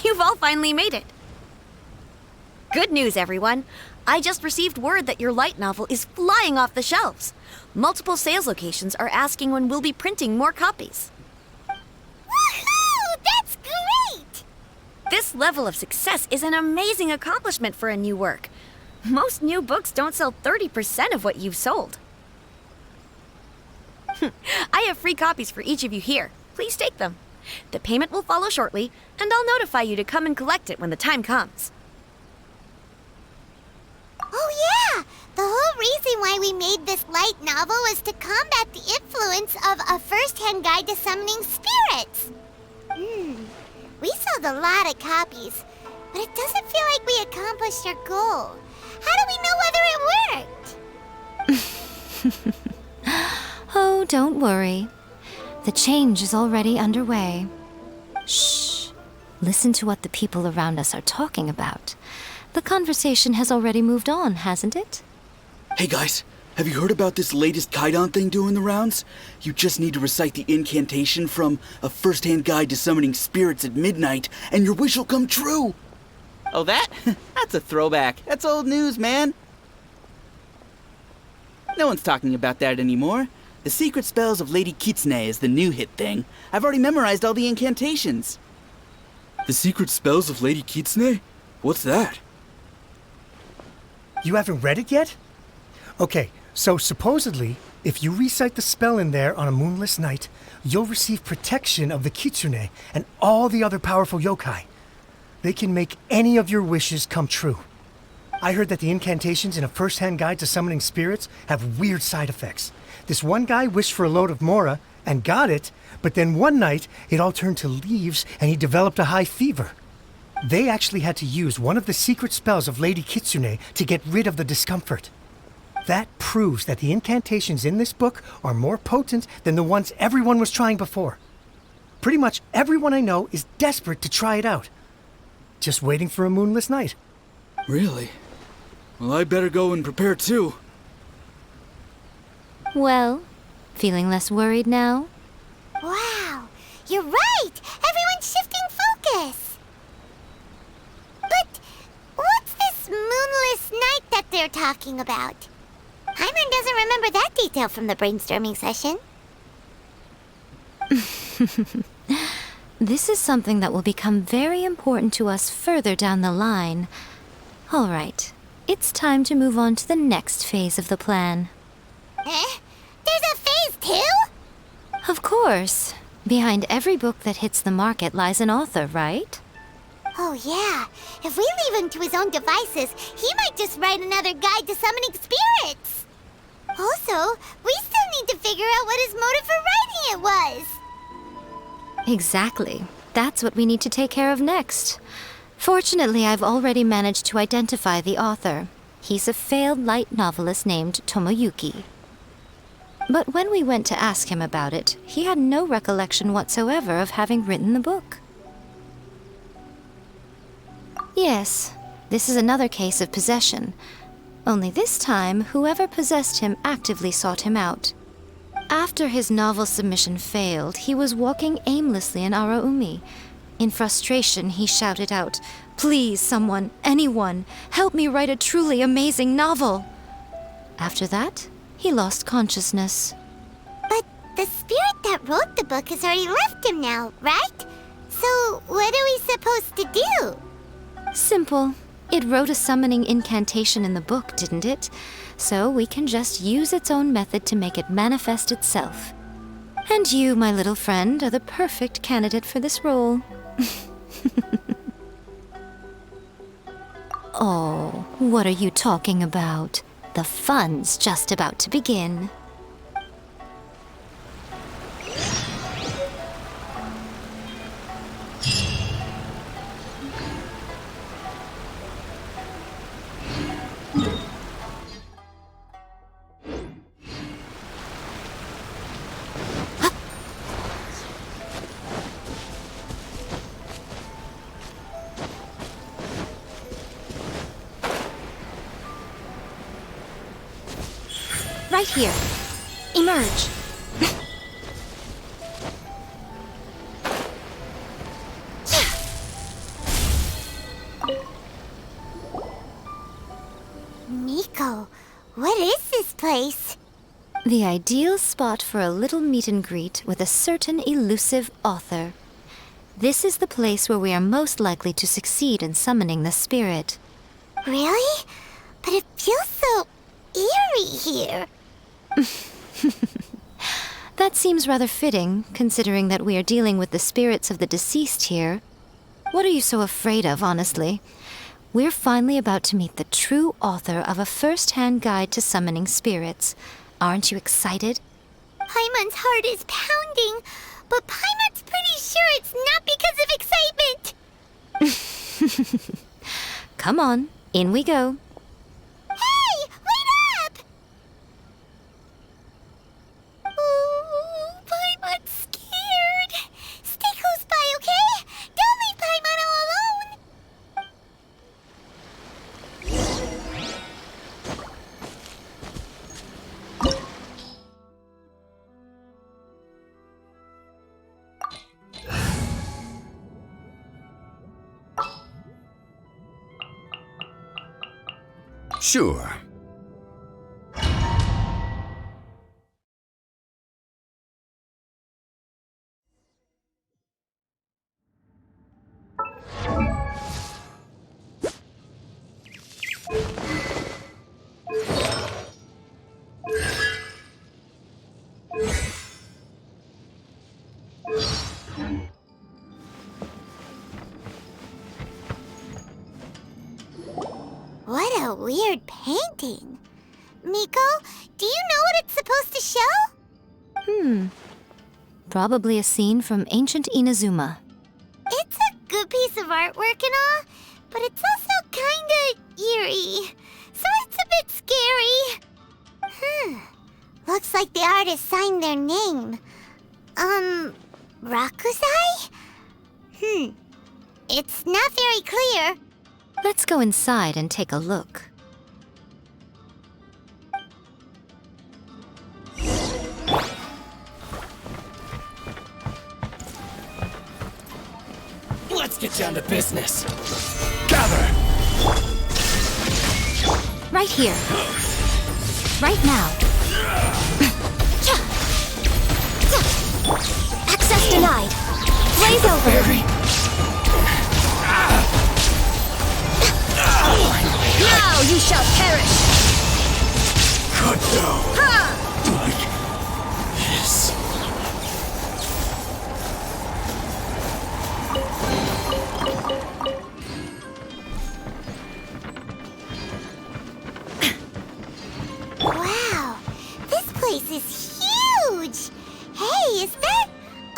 You've all finally made it. Good news, everyone. I just received word that your light novel is flying off the shelves. Multiple sales locations are asking when we'll be printing more copies. Woohoo! That's great! This level of success is an amazing accomplishment for a new work. Most new books don't sell 30% of what you've sold. I have free copies for each of you here. Please take them. The payment will follow shortly, and I'll notify you to come and collect it when the time comes. Oh yeah! The whole reason why we made this light novel was to combat the influence of a first-hand guide to summoning spirits. We sold a lot of copies, but it doesn't feel like we accomplished our goal. How do we know whether it worked? Oh, don't worry. The change is already underway. Shh. Listen to what the people around us are talking about. The conversation has already moved on, hasn't it? Hey guys, have you heard about this latest Kaidan thing doing the rounds? You just need to recite the incantation from A First-Hand Guide to Summoning Spirits at midnight, and your wish will come true! Oh, that? That's a throwback. That's old news, man. No one's talking about that anymore. The Secret Spells of Lady Kitsune is the new hit thing. I've already memorized all the incantations. The Secret Spells of Lady Kitsune? What's that? You haven't read it yet? Okay, so supposedly, if you recite the spell in there on a moonless night, you'll receive protection of the Kitsune and all the other powerful yokai. They can make any of your wishes come true. I heard that the incantations in A First-Hand Guide to Summoning Spirits have weird side effects. This one guy wished for a load of mora and got it, but then one night it all turned to leaves and he developed a high fever. They actually had to use one of the secret spells of Lady Kitsune to get rid of the discomfort. That proves that the incantations in this book are more potent than the ones everyone was trying before. Pretty much everyone I know is desperate to try it out. Just waiting for a moonless night. Really? Well, I better go and prepare too. Well, feeling less worried now? Wow, you're right! Everyone's shifting focus! But what's this moonless night that they're talking about? Hyman doesn't remember that detail from the brainstorming session. This is something that will become very important to us further down the line. All right, it's time to move on to the next phase of the plan. There's a phase 2? Of course. Behind every book that hits the market lies an author, right? Oh yeah, if we leave him to his own devices, he might just write another guide to summoning spirits. Also, we still need to figure out what his motive for writing it was. Exactly. That's what we need to take care of next. Fortunately, I've already managed to identify the author. He's a failed light novelist named Tomoyuki. But when we went to ask him about it, he had no recollection whatsoever of having written the book. Yes, this is another case of possession. Only this time, whoever possessed him actively sought him out. After his novel submission failed, he was walking aimlessly in Araumi. In frustration, he shouted out, "Please, someone, anyone, help me write a truly amazing novel!" After that, he lost consciousness. But the spirit that wrote the book has already left him now, right? So what are we supposed to do? Simple. It wrote a summoning incantation in the book, didn't it? So we can just use its own method to make it manifest itself. And you, my little friend, are the perfect candidate for this role. Oh, what are you talking about? The fun's just about to begin. Right here. Emerge. Miko, what is this place? The ideal spot for a little meet and greet with a certain elusive author. This is the place where we are most likely to succeed in summoning the spirit. Really? But it feels so eerie here. That seems rather fitting, considering that we are dealing with the spirits of the deceased here. What are you so afraid of, honestly? We're finally about to meet the true author of a first-hand guide to summoning spirits. Aren't you excited? Paimon's heart is pounding, but Paimon's pretty sure it's not because of excitement. Come on, in we go. Hey, wait up! Ooh, Paimon's scared. Stay close by, okay? Don't leave Paimon all alone. Sure. What a weird painting. Miko, do you know what it's supposed to show? Probably a scene from ancient Inazuma. It's a good piece of artwork and all, but it's also kinda eerie. So it's a bit scary. Looks like the artist signed their name. Rakuzai? It's not very clear. Let's go inside and take a look. Let's get down to business. Gather! Right here. Right now. Access denied. Blaze over. Now you shall perish! Cut down. Like this. Wow, this place is huge! Hey, is that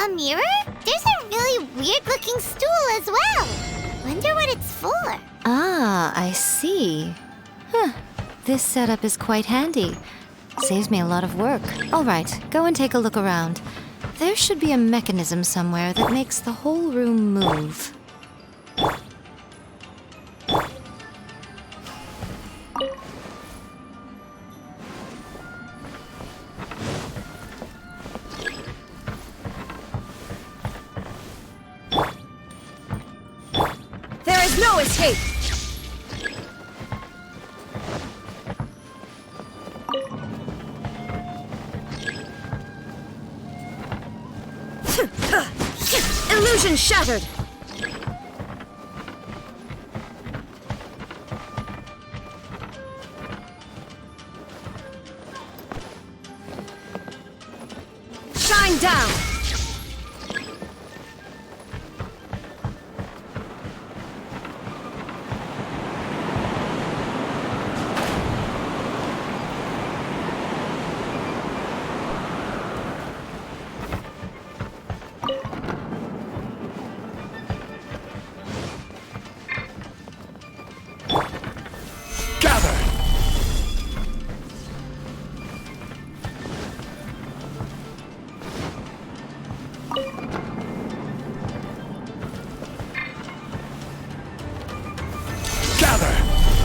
a mirror? There's a really weird-looking stool as well. Wonder what it's for. Ah, I see. This setup is quite handy. Saves me a lot of work. All right, go and take a look around. There should be a mechanism somewhere that makes the whole room move. There is no escape! Illusion shattered! Shine down!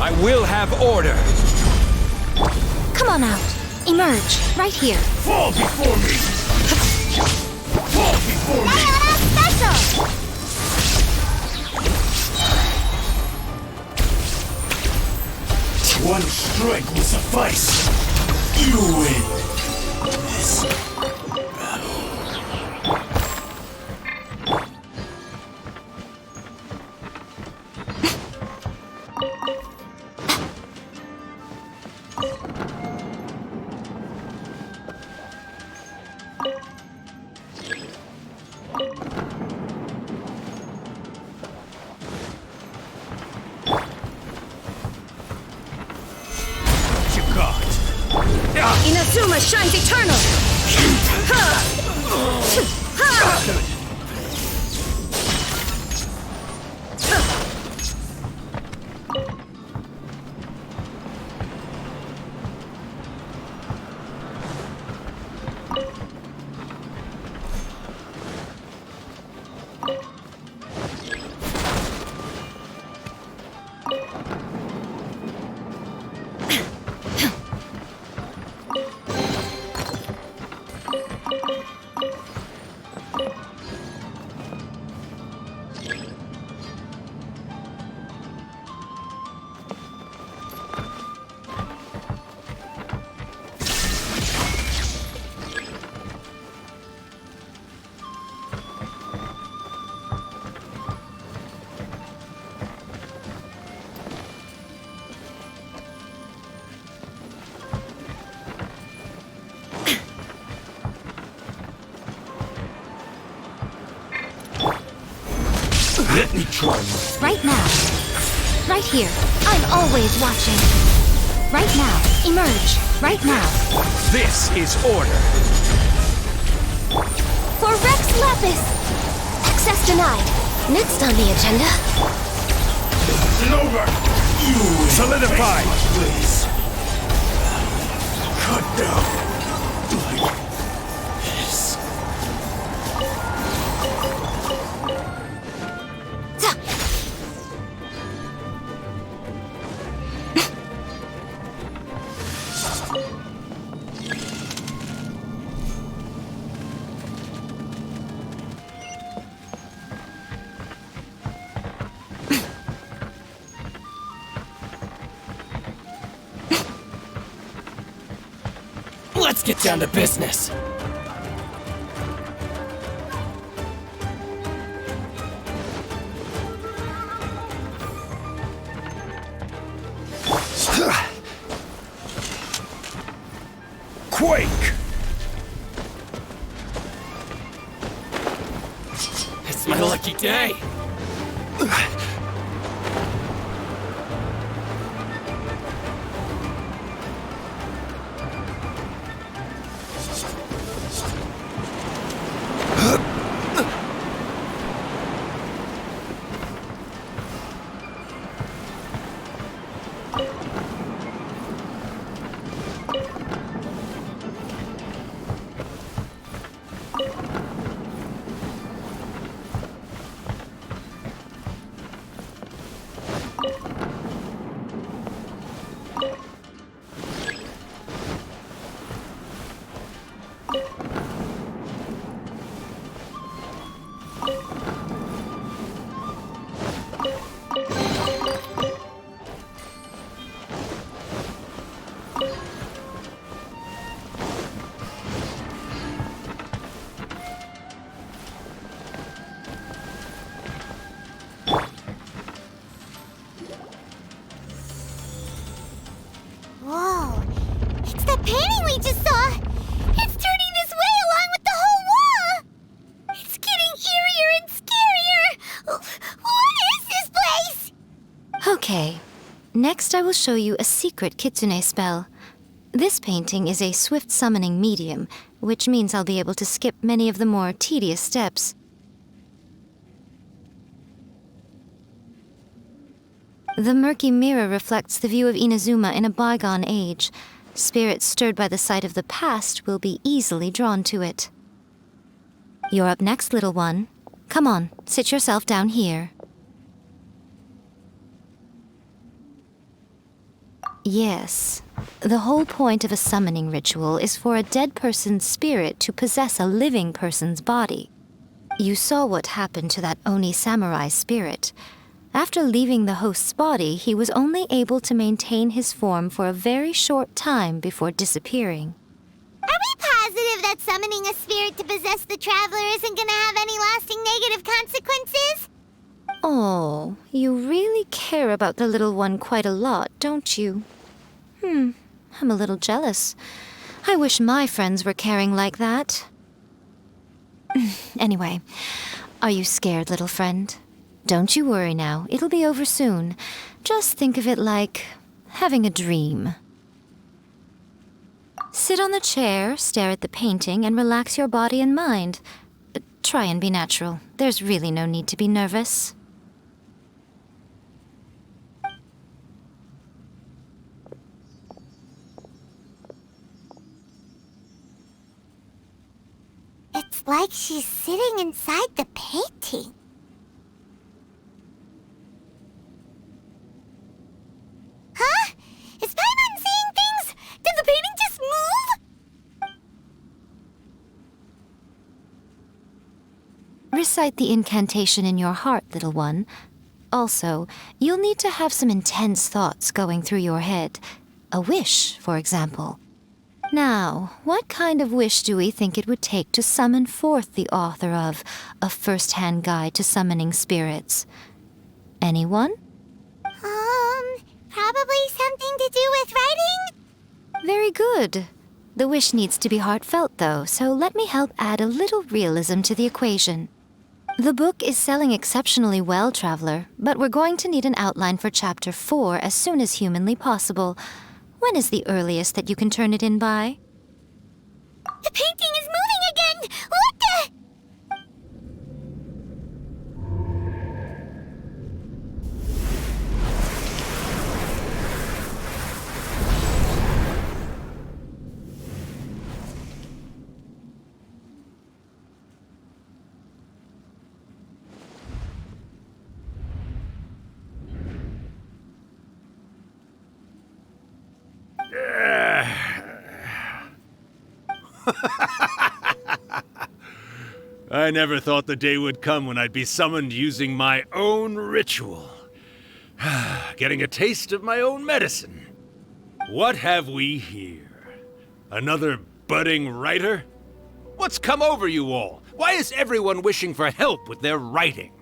I will have order. Come on out. Emerge, right here. Fall before me! Fall before me! Sayonara special! One strike will suffice. You win this battle. Inazuma shines eternal! Let me try. Right now. Right here. I'm always watching. Right now. Emerge. Right now. This is order. For Rex Lapis! Access denied. Next on the agenda. Over. You win. Solidify. Please. Cut down. Like this. Let's get down to business. Quake! It's my lucky day. Whoa, it's the painting we just saw! It's turning this way along with the whole wall! It's getting eerier and scarier! What is this place? Okay. Next I will show you a secret kitsune spell. This painting is a swift summoning medium, which means I'll be able to skip many of the more tedious steps. The murky mirror reflects the view of Inazuma in a bygone age. Spirits stirred by the sight of the past will be easily drawn to it. You're up next, little one. Come on, sit yourself down here. Yes. The whole point of a summoning ritual is for a dead person's spirit to possess a living person's body. You saw what happened to that Oni samurai spirit. After leaving the host's body, he was only able to maintain his form for a very short time before disappearing. Are we positive that summoning a spirit to possess the traveler isn't gonna have any lasting negative consequences? Oh, you really care about the little one quite a lot, don't you? I'm a little jealous. I wish my friends were caring like that. Anyway, are you scared, little friend? Don't you worry now, it'll be over soon. Just think of it like having a dream. Sit on the chair, stare at the painting, and relax your body and mind. Try and be natural. There's really no need to be nervous. It's like she's sitting inside the painting. Huh? Is Paimon seeing things? Did the painting just move? Recite the incantation in your heart, little one. Also, you'll need to have some intense thoughts going through your head. A wish, for example. Now, what kind of wish do we think it would take to summon forth the author of A First-Hand Guide to Summoning Spirits? Anyone? Probably something to do with writing? Very good. The wish needs to be heartfelt, though, so let me help add a little realism to the equation. The book is selling exceptionally well, Traveler, but we're going to need an outline for Chapter 4 as soon as humanly possible. When is the earliest that you can turn it in by? The painting is moving again! What the? I never thought the day would come when I'd be summoned using my own ritual. Getting a taste of my own medicine. What have we here? Another budding writer? What's come over you all? Why is everyone wishing for help with their writing?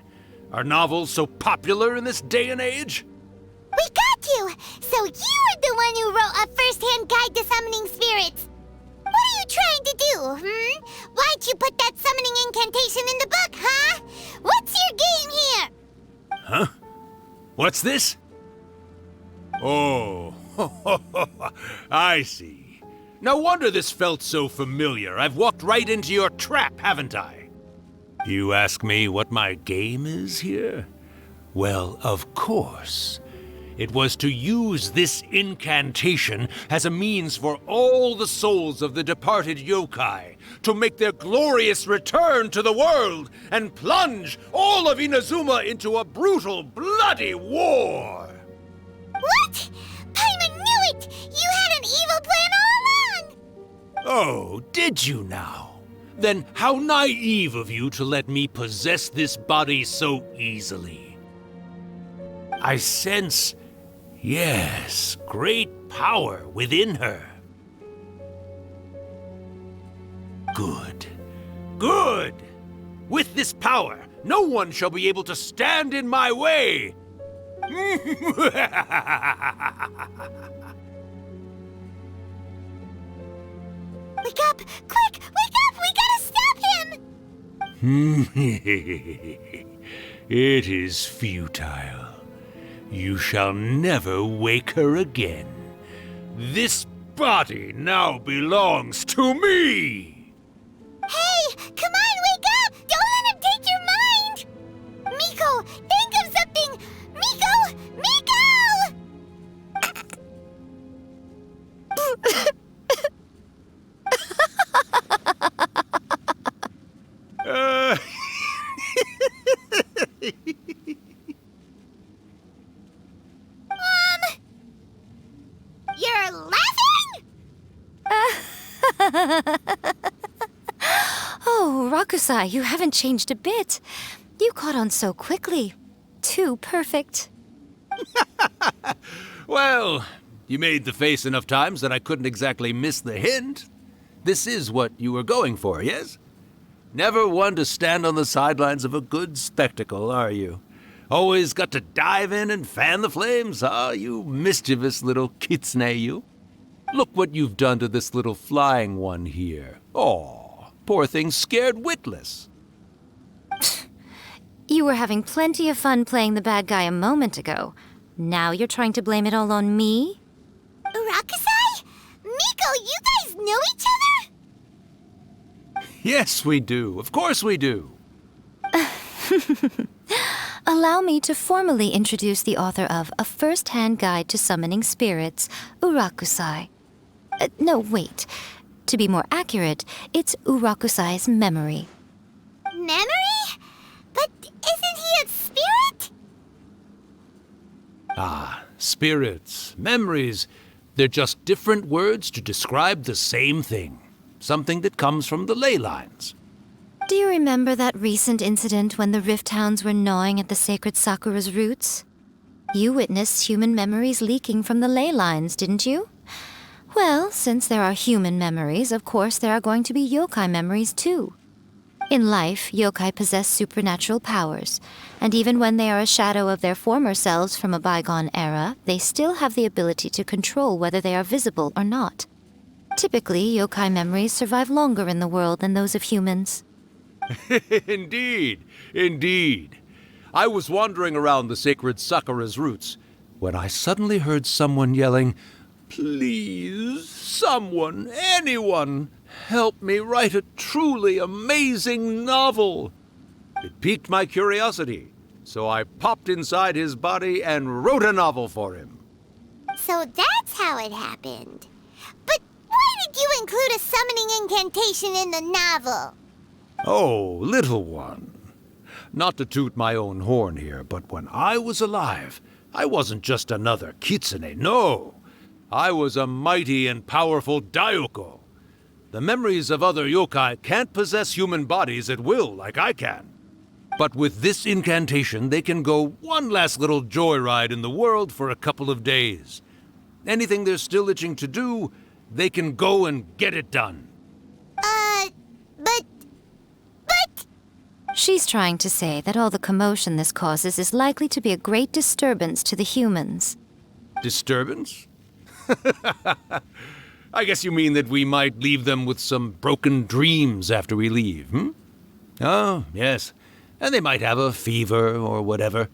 Are novels so popular in this day and age? We got you! So you were the one who wrote A First-Hand Guide to Summoning Spirits. What are you trying to do, Why'd you put that summoning incantation in the book, huh? What's your game here? Huh? What's this? Oh, I see. No wonder this felt so familiar. I've walked right into your trap, haven't I? You ask me what my game is here? Well, of course. It was to use this incantation as a means for all the souls of the departed yokai to make their glorious return to the world and plunge all of Inazuma into a brutal, bloody war! What? Paimon knew it! You had an evil plan all along! Oh, did you now? Then how naive of you to let me possess this body so easily. I sense, yes, great power within her. Good. Good! With this power, no one shall be able to stand in my way! Wake up! Quick! Wake up! We gotta stop him! It is futile. You shall never wake her again. This body now belongs to me! Hey! Come on, wake up! Don't let him take your mind! Miko, think of something! Miko! Miko! Oh, Rakusai, you haven't changed a bit. You caught on so quickly. Too perfect. Well, you made the face enough times that I couldn't exactly miss the hint. This is what you were going for, yes? Never one to stand on the sidelines of a good spectacle, are you? Always got to dive in and fan the flames, you mischievous little kitsune, you. Look what you've done to this little flying one here. Aw, poor thing scared witless. You were having plenty of fun playing the bad guy a moment ago. Now you're trying to blame it all on me? Rakusai? Miko, you guys know each other? Yes, we do. Of course we do. Allow me to formally introduce the author of A First-Hand Guide to Summoning Spirits, Urakusai. No, wait. To be more accurate, it's Urakusai's memory. Memory? But isn't he a spirit? Ah, spirits, memories. They're just different words to describe the same thing. Something that comes from the ley lines. Do you remember that recent incident when the Rift Hounds were gnawing at the sacred Sakura's roots? You witnessed human memories leaking from the ley lines, didn't you? Well, since there are human memories, of course there are going to be yokai memories too. In life, yokai possess supernatural powers, and even when they are a shadow of their former selves from a bygone era, they still have the ability to control whether they are visible or not. Typically, yokai memories survive longer in the world than those of humans. Indeed, indeed. I was wandering around the sacred Sakura's roots when I suddenly heard someone yelling, "Please, someone, anyone, help me write a truly amazing novel." It piqued my curiosity, so I popped inside his body and wrote a novel for him. So that's how it happened. But why did you include a summoning incantation in the novel? Oh, little one. Not to toot my own horn here, but when I was alive, I wasn't just another kitsune, no. I was a mighty and powerful daioko. The memories of other yokai can't possess human bodies at will like I can. But with this incantation, they can go one last little joyride in the world for a couple of days. Anything they're still itching to do, they can go and get it done. But... She's trying to say that all the commotion this causes is likely to be a great disturbance to the humans. Disturbance? I guess you mean that we might leave them with some broken dreams after we leave, hmm? Oh, yes. And they might have a fever or whatever.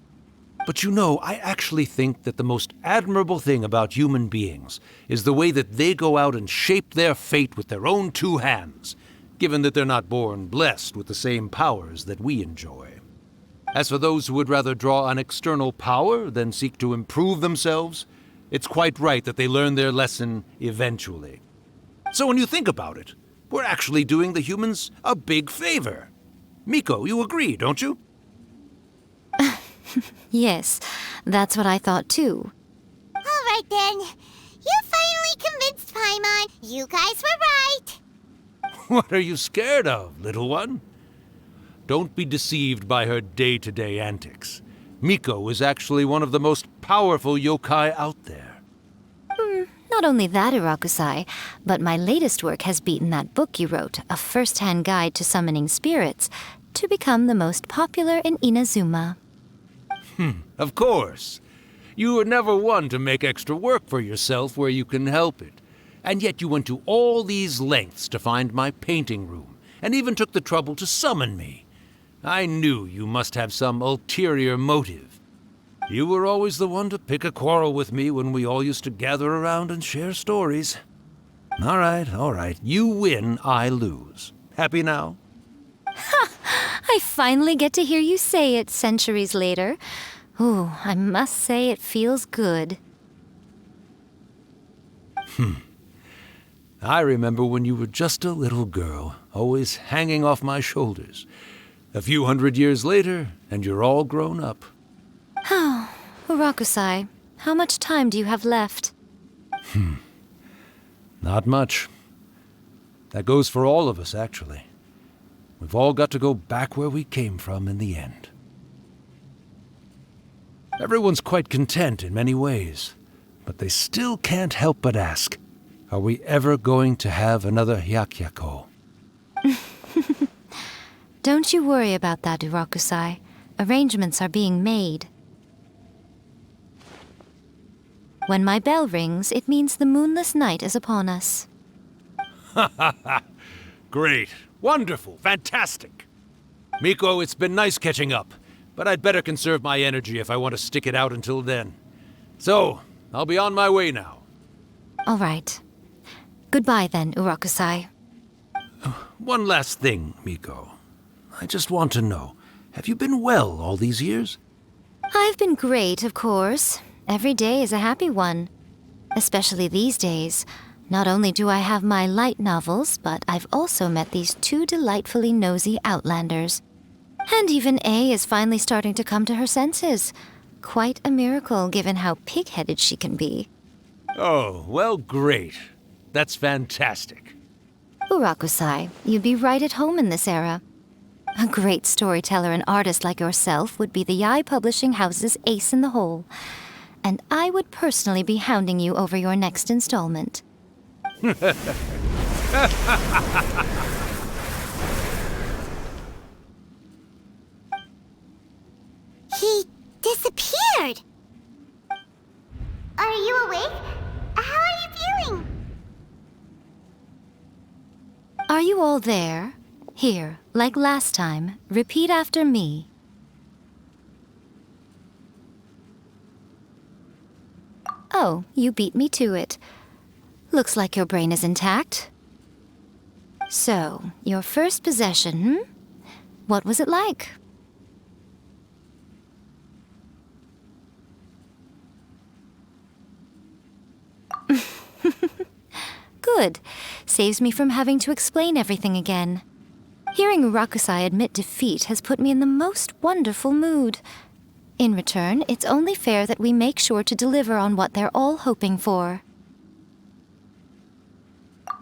But you know, I actually think that the most admirable thing about human beings is the way that they go out and shape their fate with their own two hands, given that they're not born blessed with the same powers that we enjoy. As for those who would rather draw on external power than seek to improve themselves, it's quite right that they learn their lesson eventually. So when you think about it, we're actually doing the humans a big favor. Miko, you agree, don't you? Yes, that's what I thought too. All right then. You finally convinced Paimon. You guys were right. What are you scared of, little one? Don't be deceived by her day-to-day antics. Miko is actually one of the most powerful yokai out there. Not only that, Urakusai, but my latest work has beaten that book you wrote, A First-Hand Guide to Summoning Spirits, to become the most popular in Inazuma. Of course. You were never one to make extra work for yourself where you can help it. And yet you went to all these lengths to find my painting room, and even took the trouble to summon me. I knew you must have some ulterior motive. You were always the one to pick a quarrel with me when we all used to gather around and share stories. All right. You win, I lose. Happy now? I finally get to hear you say it centuries later. Ooh, I must say it feels good. I remember when you were just a little girl, always hanging off my shoulders. A few 100 years later, and you're all grown up. Oh, Urakusai, how much time do you have left? Not much. That goes for all of us, actually. We've all got to go back where we came from in the end. Everyone's quite content in many ways, but they still can't help but ask, are we ever going to have another Hyakyako? Don't you worry about that, Urakusai. Arrangements are being made. When my bell rings, it means the moonless night is upon us. Ha ha ha! Great. Wonderful. Fantastic. Miko, it's been nice catching up, but I'd better conserve my energy if I want to stick it out until then. So, I'll be on my way now. All right. Goodbye then, Urakusai. One last thing, Miko. I just want to know, have you been well all these years? I've been great, of course. Every day is a happy one. Especially these days. Not only do I have my light novels, but I've also met these two delightfully nosy outlanders. And even A is finally starting to come to her senses. Quite a miracle, given how pig-headed she can be. Oh, well, great. That's fantastic. Urakusai, you'd be right at home in this era. A great storyteller and artist like yourself would be the Yae Publishing House's ace in the hole. And I would personally be hounding you over your next installment. He disappeared. Are you awake? How are you feeling? Are you all there? Here, like last time, repeat after me. Oh, you beat me to it. Looks like your brain is intact. So, your first possession, What was it like? Good. Saves me from having to explain everything again. Hearing Urakusai admit defeat has put me in the most wonderful mood. In return, it's only fair that we make sure to deliver on what they're all hoping for.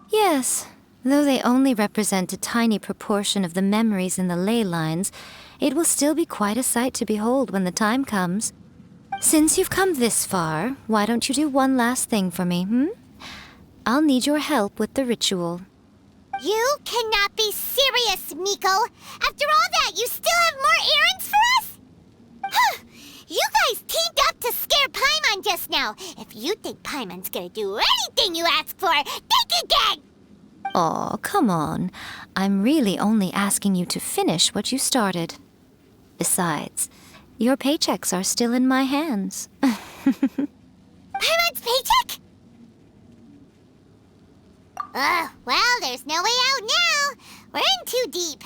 Yes, though they only represent a tiny proportion of the memories in the ley lines, it will still be quite a sight to behold when the time comes. Since you've come this far, why don't you do one last thing for me, I'll need your help with the ritual. You cannot be serious, Miko! After all that, you still have more errands for us? Huh! You guys teamed up to scare Paimon just now. If you think Paimon's gonna do anything you ask for, think again! Aw, come on. I'm really only asking you to finish what you started. Besides, your paychecks are still in my hands. Paimon's paycheck? Well, there's no way out now. We're in too deep.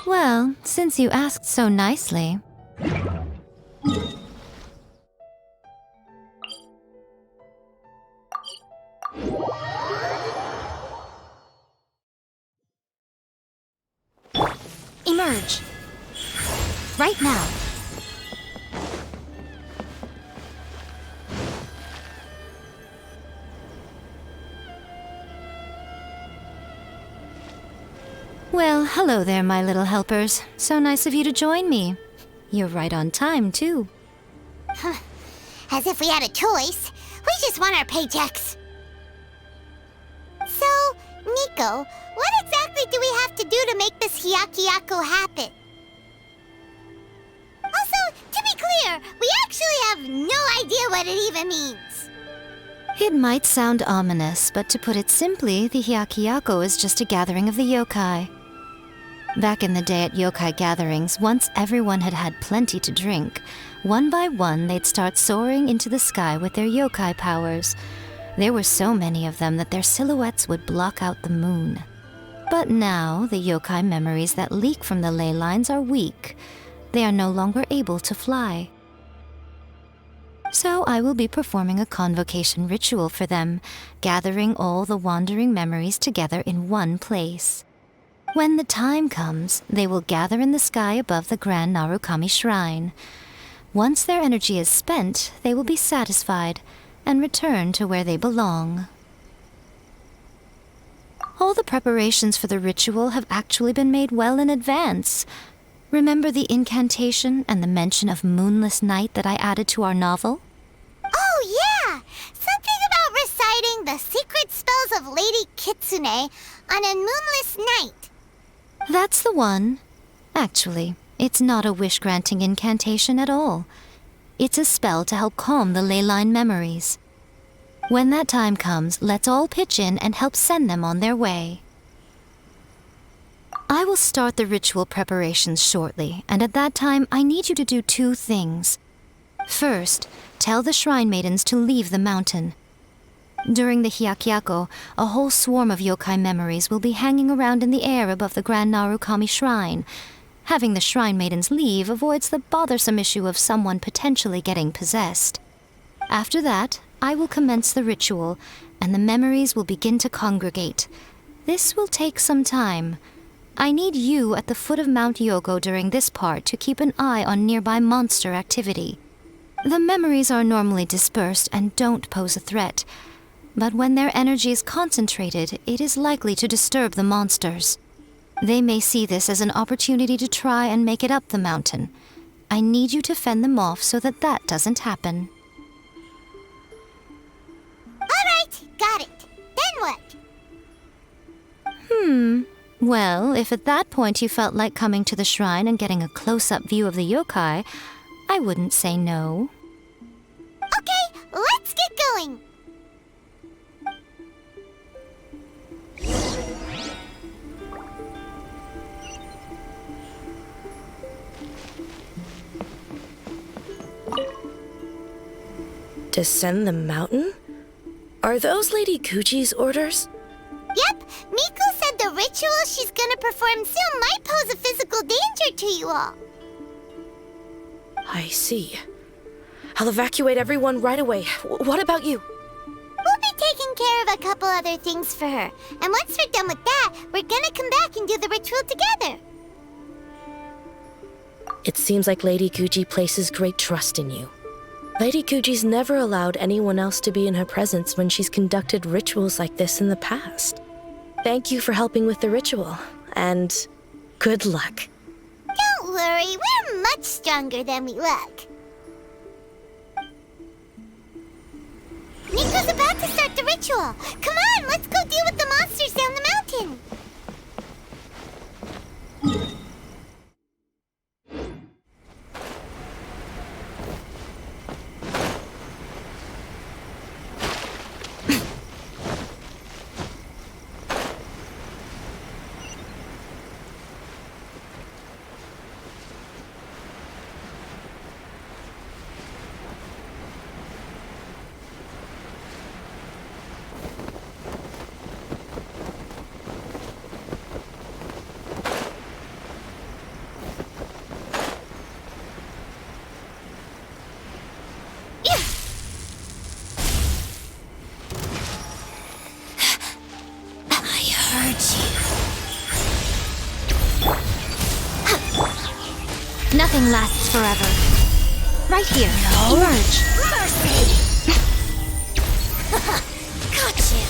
Well, since you asked so nicely. Emerge. Right now. Well, hello there, my little helpers. So nice of you to join me. You're right on time, too. As if we had a choice. We just want our paychecks. So, Miko, what exactly do we have to do to make this Hyakyako happen? Also, to be clear, we actually have no idea what it even means. It might sound ominous, but to put it simply, the Hyakyako is just a gathering of the yokai. Back in the day at yokai gatherings, once everyone had had plenty to drink, one by one they'd start soaring into the sky with their yokai powers. There were so many of them that their silhouettes would block out the moon. But now, the yokai memories that leak from the ley lines are weak. They are no longer able to fly. So I will be performing a convocation ritual for them, gathering all the wandering memories together in one place. When the time comes, they will gather in the sky above the Grand Narukami Shrine. Once their energy is spent, they will be satisfied and return to where they belong. All the preparations for the ritual have actually been made well in advance. Remember the incantation and the mention of moonless night that I added to our novel? Oh, yeah! Something about reciting the secret spells of Lady Kitsune on a moonless night. That's the one. Actually, it's not a wish-granting incantation at all. It's a spell to help calm the ley line memories. When that time comes, let's all pitch in and help send them on their way. I will start the ritual preparations shortly, and at that time I need you to do 2 things. First, tell the shrine maidens to leave the mountain. During the Hyakyako, a whole swarm of yokai memories will be hanging around in the air above the Grand Narukami Shrine. Having the shrine maidens leave avoids the bothersome issue of someone potentially getting possessed. After that, I will commence the ritual, and the memories will begin to congregate. This will take some time. I need you at the foot of Mount Yogo during this part to keep an eye on nearby monster activity. The memories are normally dispersed and don't pose a threat, but when their energy is concentrated, it is likely to disturb the monsters. They may see this as an opportunity to try and make it up the mountain. I need you to fend them off so that that doesn't happen. Alright, got it. Then what? Well, if at that point you felt like coming to the shrine and getting a close-up view of the yokai, I wouldn't say no. Okay, let's get going. Descend the mountain? Are those Lady Kuji's orders? Yep, Miku said the ritual she's gonna perform soon might pose a physical danger to you all. I see. I'll evacuate everyone right away. What about you? We'll be taking care of a couple other things for her. And once we're done with that, we're gonna come back and do the ritual together. It seems like Lady Kuji places great trust in you. Lady Kuji's never allowed anyone else to be in her presence when she's conducted rituals like this in the past. Thank you for helping with the ritual, and good luck. Don't worry, we're much stronger than we look. Miku's about to start the ritual. Come on, let's go deal with the monsters down the mountain. Nothing lasts forever. Right here. No. Emerge. Mercy! Got you!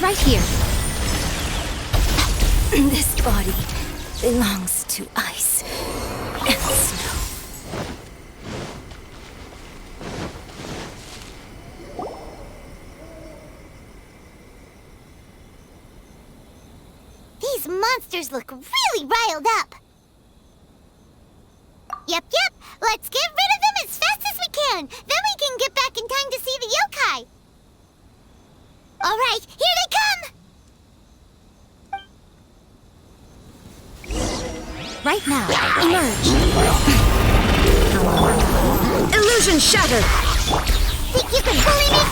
Right here. This body belongs to ice and snow. These monsters look really riled up. Yep, let's get rid of them as fast as we plan! Then we can get back in time to see the yokai! Alright, here they come! Right now, emerge. Illusion shattered! Think you can bully me?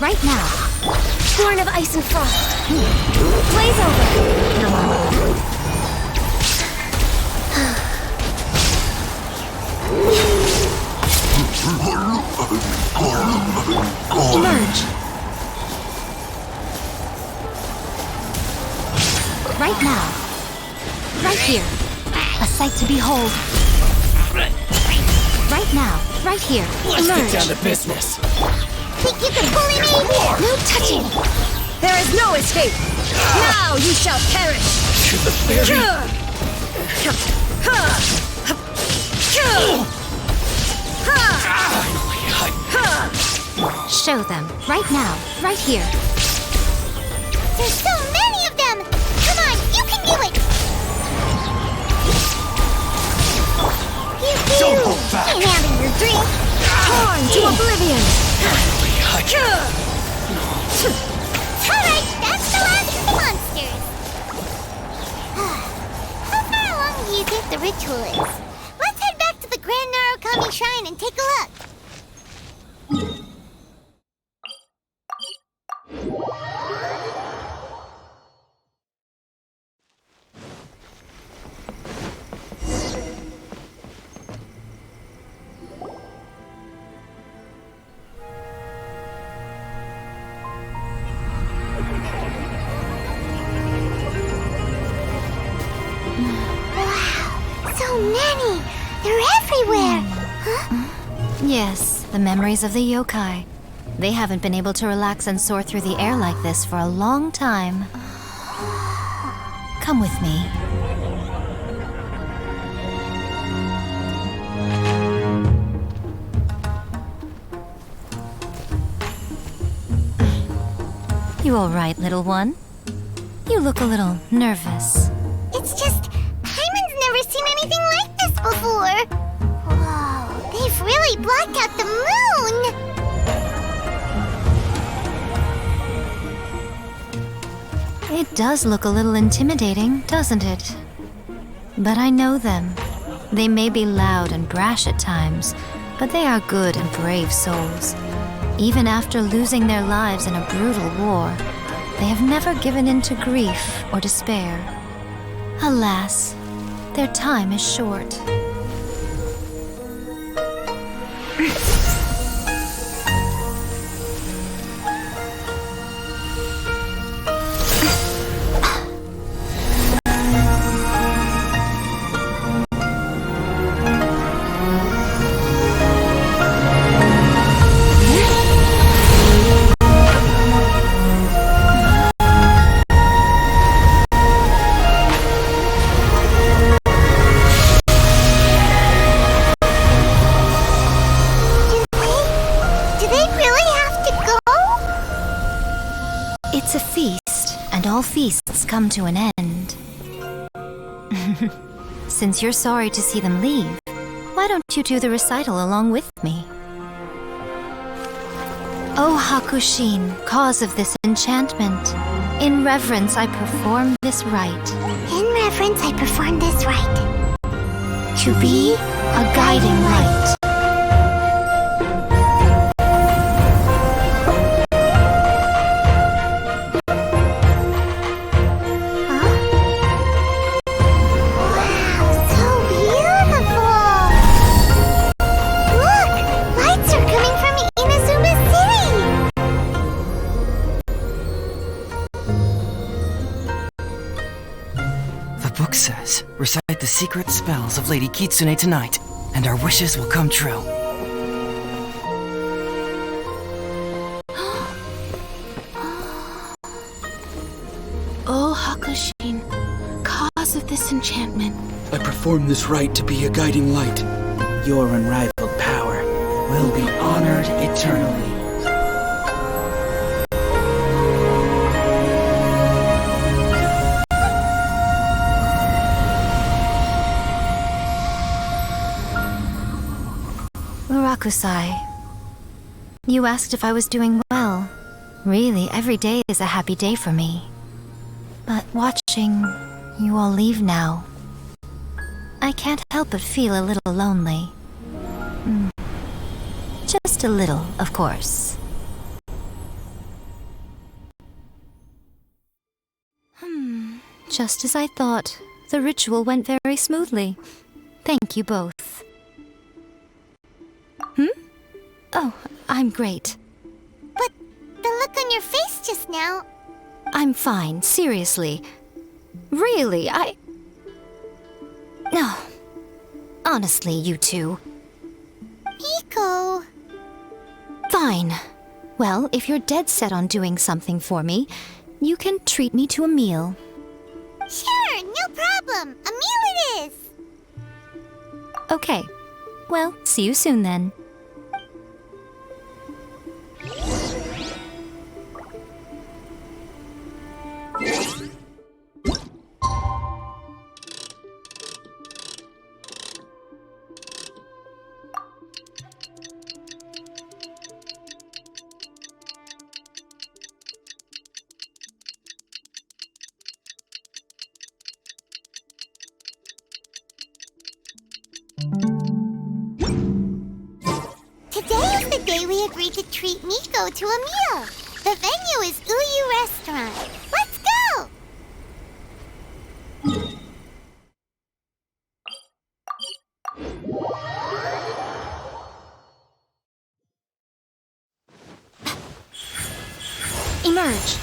Right now. Born of ice and frost. Blaze over! Emerge. Right now. Right here. A sight to behold. Right now. Right here. Let's Emerge. get down to business. Think you can bully me? No touching. There is no escape! Now you shall perish! To the very... Show them. Right now. Right here. There's so many of them! Come on, you can do it! Don't hold back! Ain't having your drink! Torn to oblivion! Alright, that's the last of the monsters! How far along do you think the ritual is? Let's head back to the Grand Narukami Shrine and take a look! So many! They're everywhere! Huh? Yes, the memories of the yokai. They haven't been able to relax and soar through the air like this for a long time. Come with me. You all right, little one? You look a little nervous. It's just, Paimon's never seen anything like this before! Whoa, they've really blocked out the moon! It does look a little intimidating, doesn't it? But I know them. They may be loud and brash at times, but they are good and brave souls. Even after losing their lives in a brutal war, they have never given in to grief or despair. Alas, their time is short. It's a feast, and all feasts come to an end. Since you're sorry to see them leave, why don't you do the recital along with me? O Hakushin, cause of this enchantment, in reverence I perform this rite. In reverence, I perform this rite. To be a guiding light. Says, recite the secret spells of Lady Kitsune tonight, and our wishes will come true. O Hakushin, cause of this enchantment, I perform this rite to be a guiding light. Your unrivaled power will be honored eternally. Hakusai. You asked if I was doing well. Really, every day is a happy day for me. But watching you all leave now, I can't help but feel a little lonely. Just a little, of course. Just as I thought. The ritual went very smoothly. Thank you both. Oh, I'm great. But the look on your face just now... I'm fine, seriously. Really, No. Honestly, you two. Miko... Fine. Well, if you're dead set on doing something for me, you can treat me to a meal. Sure, no problem. A meal it is. Okay. Well, see you soon then. Today is the day we agreed to treat Miko to a meal. The venue is Uyu Restaurant. Let's go! Emerge.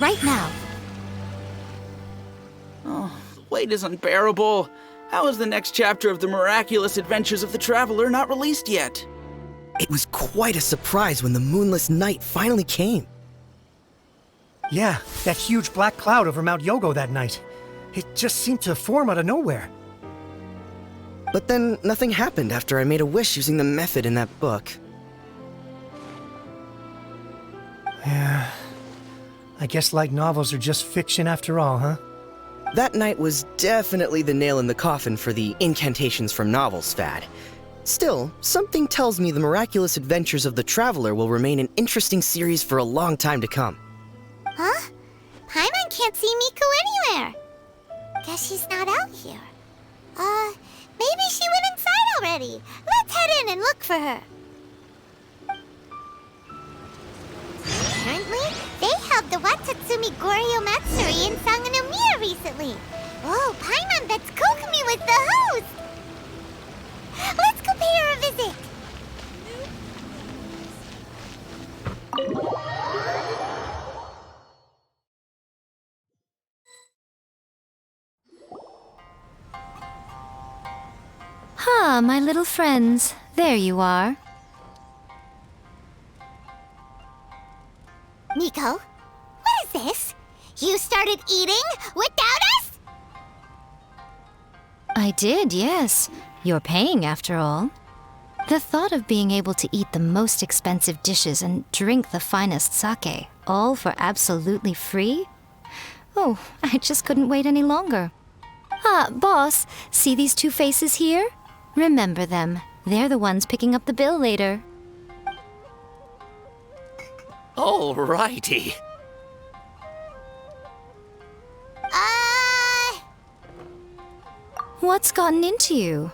Right now. Oh, the wait is unbearable. How is the next chapter of the miraculous adventures of the Traveler not released yet? It was quite a surprise when the moonless night finally came. Yeah, that huge black cloud over Mount Yogo that night. It just seemed to form out of nowhere. But then nothing happened after I made a wish using the method in that book. Yeah. I guess light novels are just fiction after all, huh? That night was definitely the nail in the coffin for the incantations from novels fad. Still, something tells me the miraculous adventures of the Traveler will remain an interesting series for a long time to come. Huh? Paimon can't see Miko anywhere. Guess she's not out here. Maybe she went inside already. Let's head in and look for her. Apparently, they held the Watatsumi Goryo Matsuri in Sanganomiya recently. Oh, Paimon bets Kokumi was the host. Let's go pay her a visit. Ah, my little friends. There you are. Miko, what is this? You started eating without us? I did, yes. You're paying after all. The thought of being able to eat the most expensive dishes and drink the finest sake, all for absolutely free? Oh, I just couldn't wait any longer. Ah, boss, see these two faces here? Remember them. They're the ones picking up the bill later. Alrighty. What's gotten into you?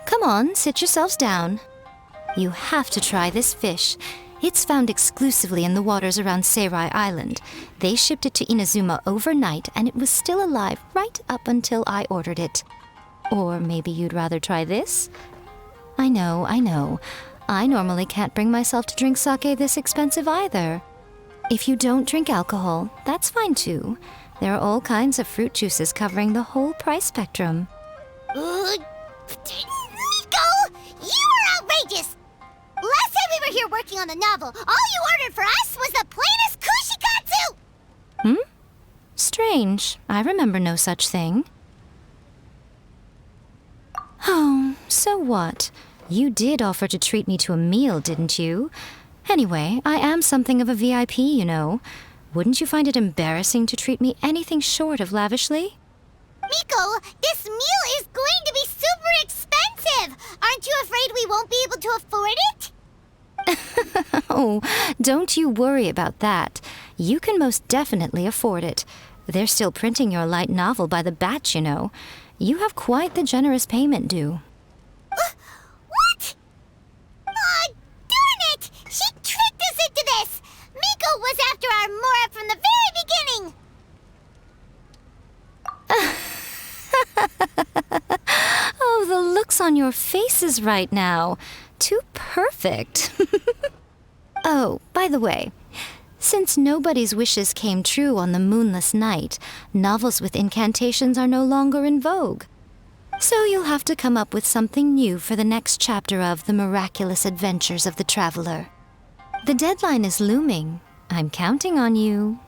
Come on, sit yourselves down. You have to try this fish. It's found exclusively in the waters around Seirai Island. They shipped it to Inazuma overnight, and it was still alive right up until I ordered it. Or maybe you'd rather try this? I know. I normally can't bring myself to drink sake this expensive either. If you don't drink alcohol, that's fine too. There are all kinds of fruit juices covering the whole price spectrum. Miko! You are outrageous! Last time we were here working on the novel, all you ordered for us was the plainest kushikatsu! Strange. I remember no such thing. Oh, so what? You did offer to treat me to a meal, didn't you? Anyway, I am something of a VIP, you know. Wouldn't you find it embarrassing to treat me anything short of lavishly? Miko, this meal is going to be super expensive! Aren't you afraid we won't be able to afford it? Oh, don't you worry about that. You can most definitely afford it. They're still printing your light novel by the batch, you know. You have quite the generous payment due. What? Aw, darn it! She tricked us into this! Miko was after our Mora from the very beginning! Oh, the looks on your faces right now. Too perfect. Oh, by the way, since nobody's wishes came true on the moonless night, novels with incantations are no longer in vogue. So you'll have to come up with something new for the next chapter of The Miraculous Adventures of the Traveler. The deadline is looming. I'm counting on you.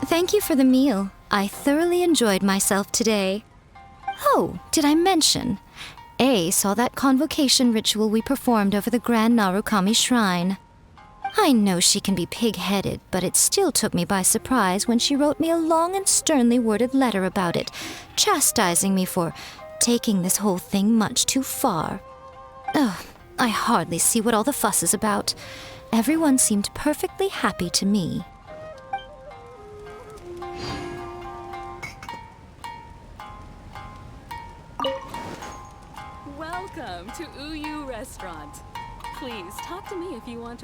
Thank you for the meal. I thoroughly enjoyed myself today. Oh, did I mention? A saw that convocation ritual we performed over the Grand Narukami Shrine. I know she can be pig-headed, but it still took me by surprise when she wrote me a long and sternly worded letter about it, chastising me for taking this whole thing much too far. Ugh, I hardly see what all the fuss is about. Everyone seemed perfectly happy to me. Welcome to Uyu Restaurant. Please talk to me if you want to